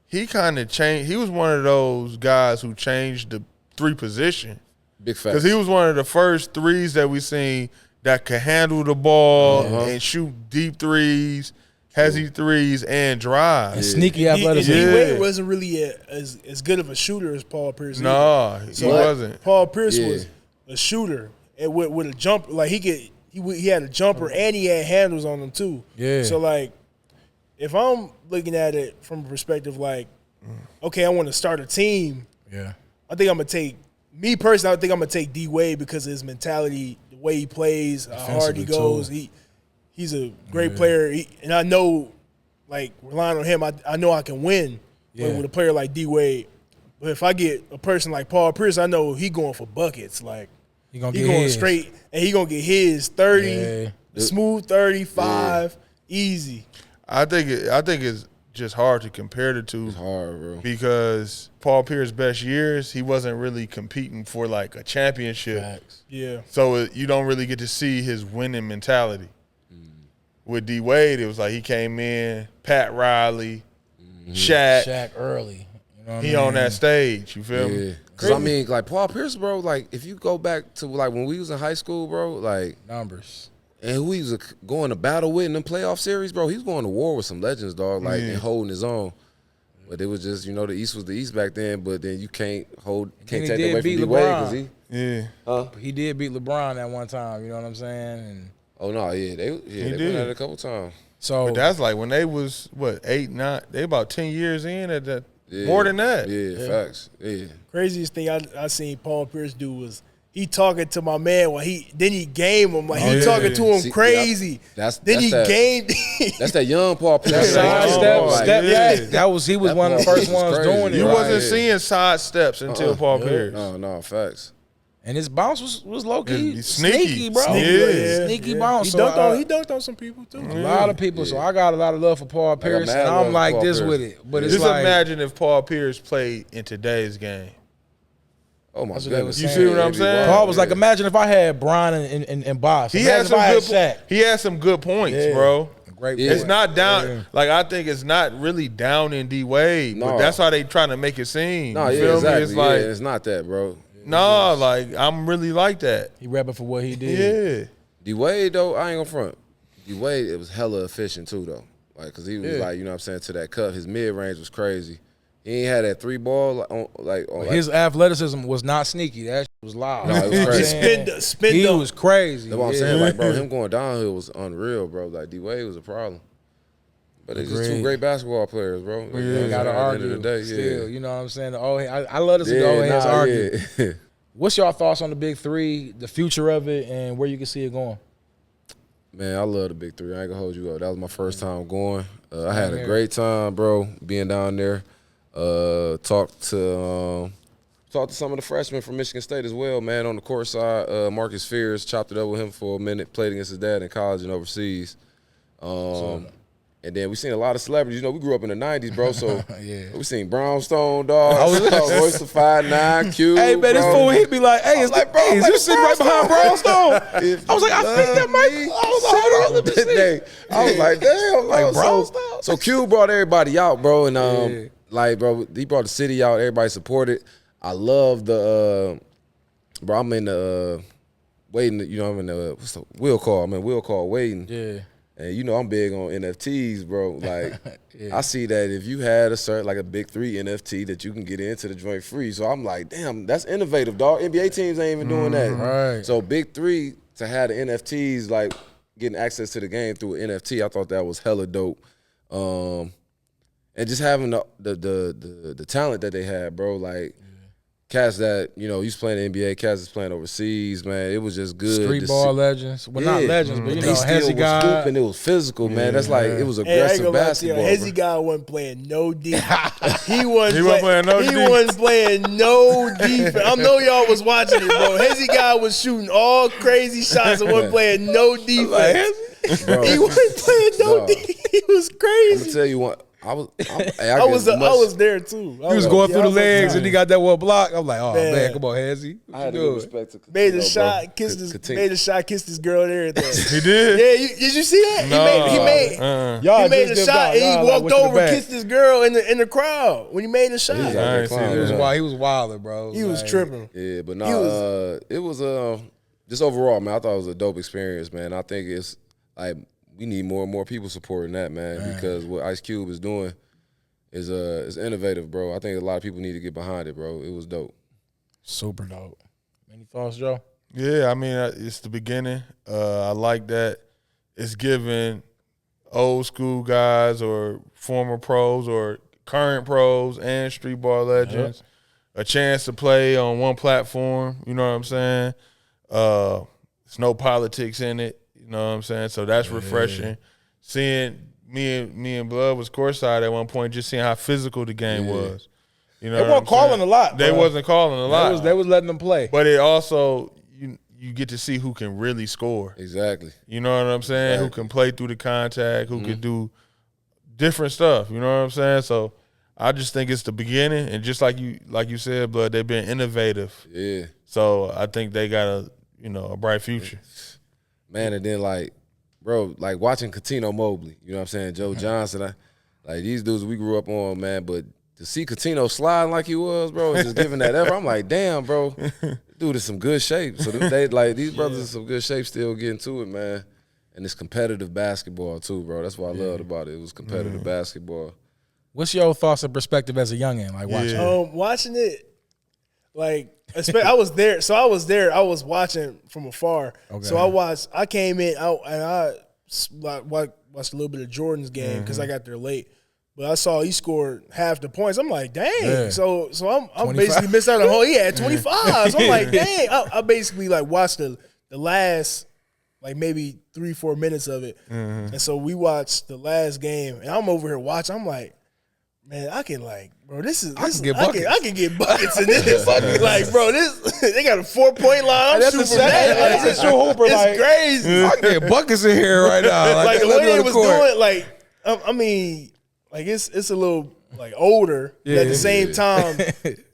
he kind of changed. He was one of those guys who changed the 3 position. Big facts. Because he was one of the first threes that we seen that could handle the ball and shoot deep threes, hezzy threes, and drive. And sneaky D athleticism. Wade wasn't really as good of a shooter as Paul Pierce. No, he wasn't. Paul Pierce was a shooter and with a jumper. Like he had a jumper and he had handles on him too. Yeah. So like, if I'm looking at it from a perspective like, okay, I want to start a team. Yeah. I think I'm gonna take me personally. I think I'm gonna take D Wade because of his mentality, the way he plays, how hard he goes. He's a great player, and I know, like, relying on him, I know I can win with a player like D Wade. But if I get a person like Paul Pierce, I know he going for buckets. Like, He going straight, and he going to get his 30, smooth 35, easy. I think it's just hard to compare the two. It's hard, bro. Because Paul Pierce's best years, he wasn't really competing for like a championship. Facts. Yeah. So you don't really get to see his winning mentality. With D Wade, it was like he came in, Pat Riley, Shaq early. You know what he on that stage. You feel me? Because, I mean, like, Paul Pierce, bro, like, if you go back to, like, when we was in high school, bro, like. Numbers. And who he was going to battle with in the playoff series, bro, he was going to war with some legends, dog, like, and holding his own. But it was just, you know, the East was the East back then, but then you can't take that away from D-Wade because he did beat LeBron at one time, you know what I'm saying? And they went at it a couple times. So but that's like when they was, 8, 9, they about 10 years in at that. More than that. Yeah, facts. Yeah. Craziest thing I seen Paul Pierce do was he talking to my man when he game him like he talking to him crazy. That's gamed. That's that young Paul Pierce. He was one of the first ones doing it. You wasn't seeing side steps until Paul Pierce. No, facts. And his bounce was low key sneaky, bro. Sneaky bounce. He dunked on some people too. A lot of people. So I got a lot of love for Paul Pierce, and I'm like this with it. But it's just like, imagine if Paul Pierce played in today's game. Oh my goodness! You see what I'm saying? Paul was like, imagine if I had Bron and Bosh. He had some good points, bro. Great. It's not down. Like I think it's not really down in D Wade, but that's how they trying to make it seem. No, you feel exactly. me? It's like it's not that, bro. No, like I'm really like that. He repping for what he did. Yeah. D-Wade, though, I ain't gonna front. D-Wade, it was hella efficient, too, though. Like, because he was, like, you know what I'm saying, to that cut. His mid-range was crazy. He ain't had that 3-ball. His athleticism was not sneaky. That shit was loud. No, it was crazy. He was crazy. That's what I'm saying. Like, bro, him going downhill was unreal, bro. Like, D-Wade was a problem. But it's just two great basketball players, bro. You got to argue at the end of the day, still. You know what I'm saying? I love to see the old heads argue. Yeah. What's your thoughts on the Big Three, the future of it, and where you can see it going? Man, I love the Big Three. I ain't gonna hold you up. That was my first time going. I had a great time, bro, being down there. Talked to some of the freshmen from Michigan State as well, man, on the court side. Marcus Fears, chopped it up with him for a minute, played against his dad in college and overseas. And then we seen a lot of celebrities. You know, we grew up in the 90s, bro, so we seen Brownstone, dog. Royce the 5'9", Q. Hey, man, this fool, he'd be like, hey, is you sitting right behind Brownstone? I was like, I think that might. I was like, hold on, let me see. I was like, damn. Like Brownstone? So Q brought everybody out, bro, and like, bro, he brought the city out. Everybody supported. I love the, bro, I'm in the waiting, you know, I'm in the, what's the will call? I'm in will call waiting. Yeah. And you know I'm big on NFTs, bro. Like I see that if you had a certain like a Big 3 NFT that you can get into the joint free. So I'm like, damn, that's innovative, dog. NBA teams ain't even doing that. Right. So Big 3 to have the NFTs, like getting access to the game through an NFT, I thought that was hella dope. And just having the talent that they had, bro, like cats that, you know, he's playing the NBA, cats is playing overseas, man. It was just good. Street ball legends. Well, not legends, but you know, Hezzy guy. And it was physical, man. That's like, it was aggressive basketball. Hezzy guy wasn't playing no defense. He wasn't playing no defense. I know y'all was watching it, bro. Hezzy guy was shooting all crazy shots and wasn't playing no defense. Bro, he wasn't playing no defense. He was crazy. I'm going to tell you what. I was there too. He was going through the legs and he got that one block. I'm like, oh man, come on, Hezzy. I had to respect to made the shot, kissed his girl and everything. He did? Yeah, did you see that? No, he made a shot and he walked over and kissed his girl in the crowd when he made the shot. He was wilder, bro. He was tripping. Yeah, but it was just overall, man, I thought it was a dope experience, man. I think it's like we need more and more people supporting that, man, because what Ice Cube is doing is innovative, bro. I think a lot of people need to get behind it, bro. It was dope. Super dope. Any thoughts, Joe? Yeah, I mean, it's the beginning. I like that it's giving old school guys or former pros or current pros and street ball legends a chance to play on one platform. You know what I'm saying? There's no politics in it. You know what I'm saying? So that's refreshing. Seeing me and Blood was courtside at one point, just seeing how physical the game was. You know, they weren't calling a lot. They wasn't calling a lot. They was letting them play. But it also, you get to see who can really score. Exactly. You know what I'm saying? Exactly. Who can play through the contact, who can do different stuff. You know what I'm saying? So I just think it's the beginning, and just like you said, Blood, they've been innovative. Yeah. So I think they got a bright future. Man, and then bro, watching Coutinho Mobley, you know what I'm saying? Joe Johnson, these dudes we grew up on, man, but to see Coutinho sliding like he was, bro, and just giving that effort, I'm like, damn, bro, dude is some good shape. So these brothers in some good shape, still getting to it, man. And it's competitive basketball too, bro. That's what I loved about it. It was competitive basketball. What's your thoughts and perspective as a youngin', watching? Watching it, I was there. So I was there. I was watching from afar. Okay. So I came in out and I watched a little bit of Jordan's game because I got there late. But I saw he scored half the points. I'm like, dang. Yeah. So I'm basically missed out on the whole. He had 25. So I'm like, dang. I basically watched the last maybe 3-4 minutes of it. And so we watched the last game, and I'm over here watching. I'm like, man, I can bro, this is I can get buckets in this. Bro, they got a 4-point line. I'm shooting from that. That's a true hooper. It's crazy. I can get buckets in here right now. The way they was doing, I mean, it's a little older, but at the same time,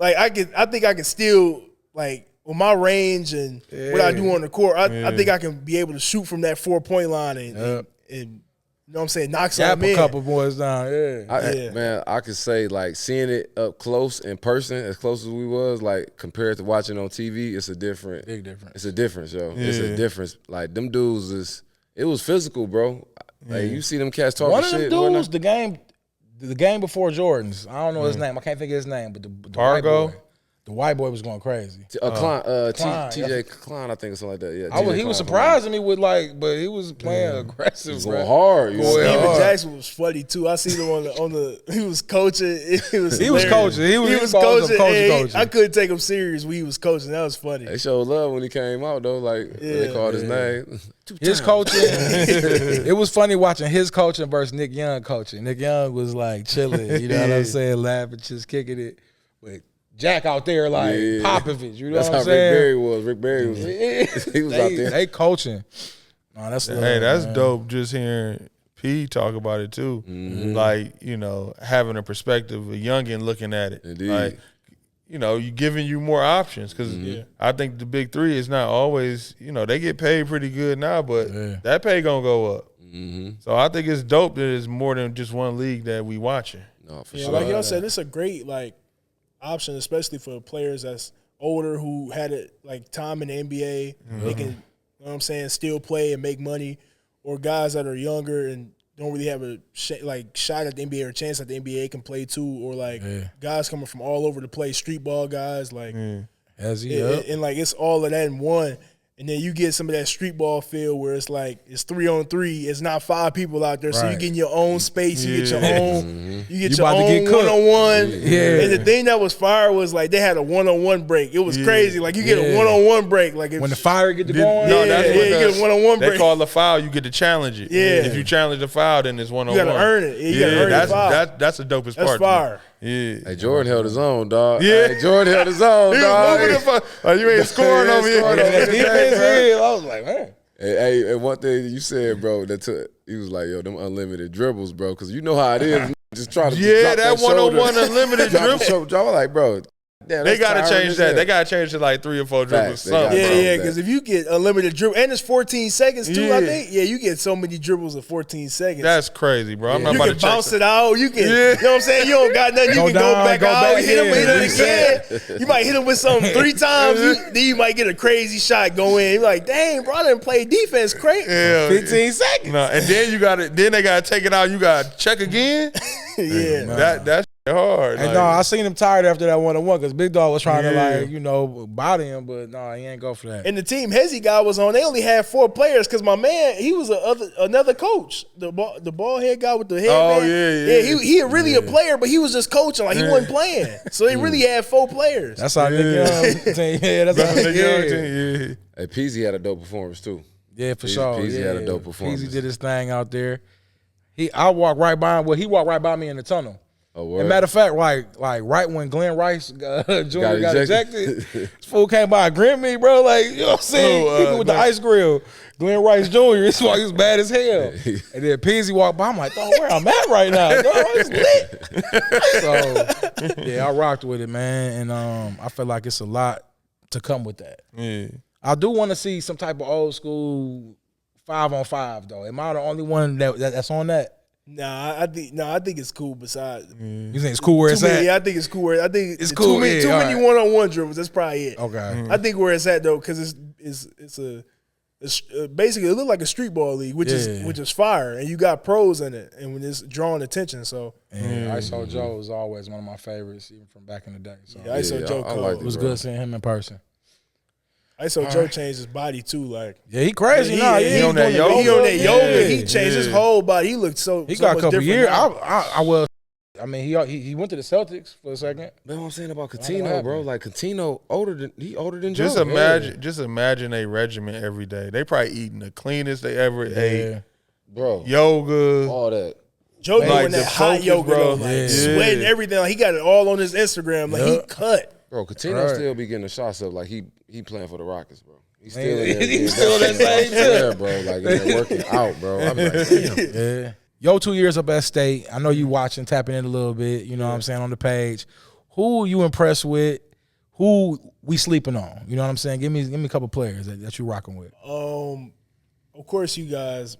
I think I can still with my range and what I do on the court, I think I can be able to shoot from that 4-point line and you know what I'm saying, knock some in. A couple boys down, Man, I could say seeing it up close in person, as close as we was, compared to watching on TV, it's a different, big difference. It's a difference, yo. Yeah. It's a difference. Them dudes it was physical, bro. You see them cats talking shit. One of them dudes, the game before Jordan's, I don't know his name. I can't think of his name, but the white boy. The white boy was going crazy. Klein, TJ Klein, I think, or something like that. Yeah, he was surprising me with but he was playing aggressive. He was going hard. Steven Jackson was funny too. I seen him on the. He was coaching. He was coaching. He was coaching. I couldn't take him serious when he was coaching. That was funny. They showed love when he came out though. They called his name. His coaching. It was funny watching his coaching versus Nick Young coaching. Nick Young was chilling. You know what I'm saying, laughing, just kicking it, but Jack out there Popovich, you know what I'm saying? Rick Barry was. He was out there. They coaching. No, that's that's dope. Just hearing P talk about it too, having a perspective, a youngin looking at it. Indeed. You giving you more options because I think the big three is not always. They get paid pretty good now, but that pay gonna go up. So I think it's dope that it's more than just one league that we watching. No, for sure. Like y'all said, it's a great option, especially for players that's older who had it time in the NBA. They can, you know what I'm saying, still play and make money, or guys that are younger and don't really have a shot at the NBA or a chance at the NBA can play too, or guys coming from all over the place, street ball guys and it's all of that in one. And then you get some of that street ball feel where it's it's 3-on-3. It's not 5 people out there, so you're getting your own space. You get your own. You get your own one-on-one. Yeah. And the thing that was fire was they had a one-on-one break. It was crazy. You get a one-on-one break. When the fire get to going. No, that's you get a one-on-one break. They call the foul. You get to challenge it. Yeah. If you challenge the foul, then it's one-on-one. You got to earn it. You got to earn the foul. That's the dopest part. That's fire. Yeah. Hey, Jordan held his own, dog. Yeah. Hey, Jordan held his own, dog. He was moving you ain't scoring over here. I was like, man. Hey, and one thing you said, bro, he was like, yo, them unlimited dribbles, bro, because you know how it is. Just try to drop that one-on-one unlimited dribble. I'm like, bro. Damn, they got to change that. They got to change it 3 or 4 dribbles. Because if you get unlimited dribble, and it's 14 seconds too, I think. Yeah, you get so many dribbles in 14 seconds. That's crazy, bro. I'm not you about can to bounce it out. You can, you know what I'm saying? You don't got nothing. You can go back out. Hit him again. You might hit him with something 3 times. Then you might get a crazy shot go in. You're like, dang, bro, I didn't play defense. Crazy. 15 seconds. No, and then then they got to take it out. You got to check again. That's hard. And I seen him tired after that one-on-one because Big Dog was trying to body him, but no, he ain't go for that. And the team Hezzy guy was on, they only had 4 players because my man, he was another coach, the bald head guy with the head. Oh he really a player, but he was just coaching, he wasn't playing. So they really had 4 players. That's how Nick Young team. Yeah, that's how Nick Young team. Hey, Peasy had a dope performance too. Yeah, for sure. Peasy had a dope performance. Peasy did his thing out there. He walked right by me in the tunnel. word? And matter of fact, like right when Glenn Rice Jr. got ejected, this fool came by and grinned me, bro. Like, you know what I'm saying? Even with the ice grill. Glenn Rice Jr. It's like he's bad as hell. And then Peasy walked by. I'm like, oh, where I'm at right now? It's lit. So yeah, I rocked with it, man. And I feel like it's a lot to come with that. Yeah. I do want to see some type of old school 5-on-5 though. Am I the only one that's on that? Nah, I think it's cool. Besides, You think it's cool where it's at? Yeah, I think it's cool. I think It's cool. Too many one-on-one dribbles. That's probably it. Okay. I think where it's at though, because it's basically it look like a street ball league, which is fire, and you got pros in it, and when it's drawing attention. So ISO Joe is always one of my favorites, even from back in the day. So ISO Joe I like it was good seeing him in person. ISO Joe changed his body too. Like He crazy he now. he on that yoga. He on that yoga. He Yeah. changed his whole body. He looked so. He so got a much couple different years. now. I mean, he went to the Celtics for a second. That's what I'm saying about what Coutinho, happened. bro. Like Coutinho older than Just Joe. imagine a regimen every day. They probably eating the cleanest they ever ate. bro. Yoga. All that. Joe Like doing the that hot focus, yoga, bro. though, like Yeah. sweating everything. Like, he got it all on his Instagram. Like he cut. Bro, Coutinho Right. still be getting the shots up like he playing for the Rockets, bro. He's still Man, in there. he's still in that same yeah, bro. Like they're working out, bro. I'm like, damn. Yeah. Yo, 2 years up at State. I know you watching, tapping in a little bit. You know what I'm saying, on the page. Who you impressed with? Who we sleeping on? You know what I'm saying? Give me a couple players that you rocking with. Of course, you guys,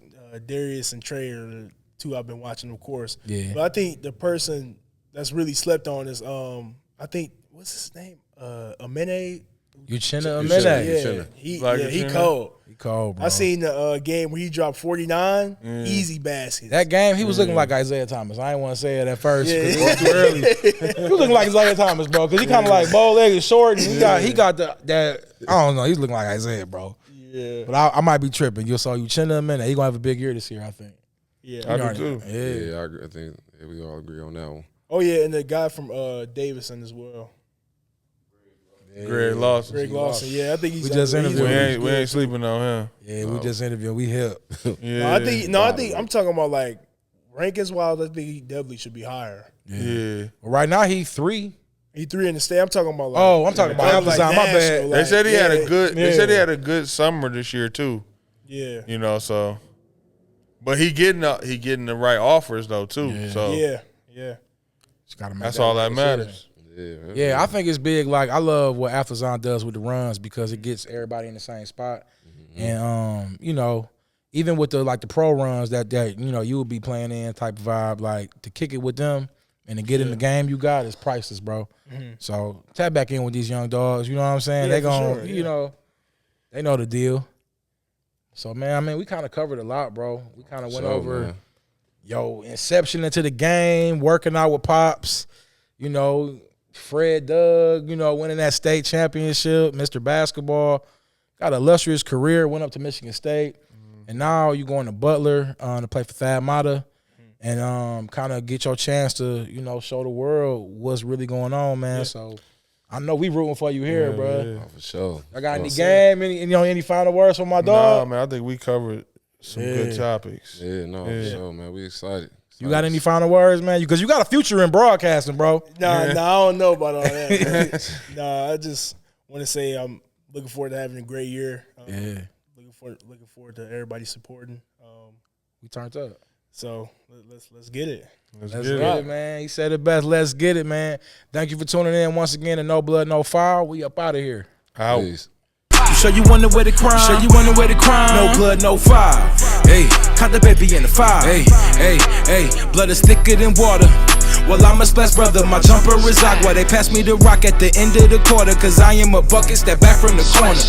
Darius and Trey are the two I've been watching, of course. Yeah. But I think the person that's really slept on is I think what's his name? Amene. Uchenna Uchenna. Amene. Yeah, Uchenna. he cold. He cold, bro. I seen the game where he dropped 49, easy baskets. That game, he was looking like Isaiah Thomas. I didn't want to say it at first because Yeah. it was too early. He was looking like Isaiah Thomas, bro, because he kind of like bow-legged, short, and he got that. I don't know. He's looking like Isaiah, bro. Yeah, But I might be tripping. You saw Uchenna Amene. He gonna have a big year this year, I think. yeah. I do too. Yeah. Yeah, I agree. I think we all agree on that one. Oh yeah, and the guy from Davidson as well, Greg Lawson. Greg Lawson. Yeah, I think he's. We just interviewed We ain't sleeping on him. Yeah, we just interviewed. We hip. Yeah. I think I'm talking about like rankings wise. I think he definitely should be higher. Yeah. Well, right now, he 3. He 3 in the state. I'm talking about like. Oh, I'm talking about like Athlazon. My bad. national, They said he had a yeah, good. yeah. They said he had a good summer this year too. Yeah, You know, so. But he getting the right offers though too. Yeah. So yeah. Just gotta make that's all that decision. matters. Yeah, I think it's big. Like, I love what Athlazon does with the runs because it gets everybody in the same spot. And you know, even with the pro runs that you know you would be playing in type of vibe, like to kick it with them and to get in the game you got is priceless, bro. So tap back in with these young dogs. You know what I'm saying? Yeah, They for gonna, sure, you know, they know the deal. So man, I mean, we kind of covered a lot, bro. We kind of went over, man. inception into the game, working out with Pops, you know, Fred Doug, you know, winning that state championship, Mr. Basketball, got an illustrious career, went up to Michigan State, and now you're going to Butler to play for Thad Matta and kind of get your chance to, you know, show the world what's really going on, man. So I know we rooting for you here, bro. Oh, for sure. I got any game, any final words for my dog? Nah, man, I think we covered some good topics. Yeah, no, for sure, man. We excited. You got any final words, man? Because you got a future in broadcasting, bro. Nah, I don't know about all that. Nah, I just want to say I'm looking forward to having a great year. Looking forward to everybody supporting. We turned up. So let's get it. Let's Let's get get it. it, man. He said it best. Let's get it, man. Thank you for tuning in once again to No Blood, No Foul. We up out of here. Out. Peace. Show you wonder where the crime. Show you wonder where the crime. No blood, no fire. Hey, count the baby in the fire. Hey, blood is thicker than water. Well, I'm a splash brother. My jumper is aqua. They pass me the rock at the end of the quarter. Cause I am a bucket, step back from the corner.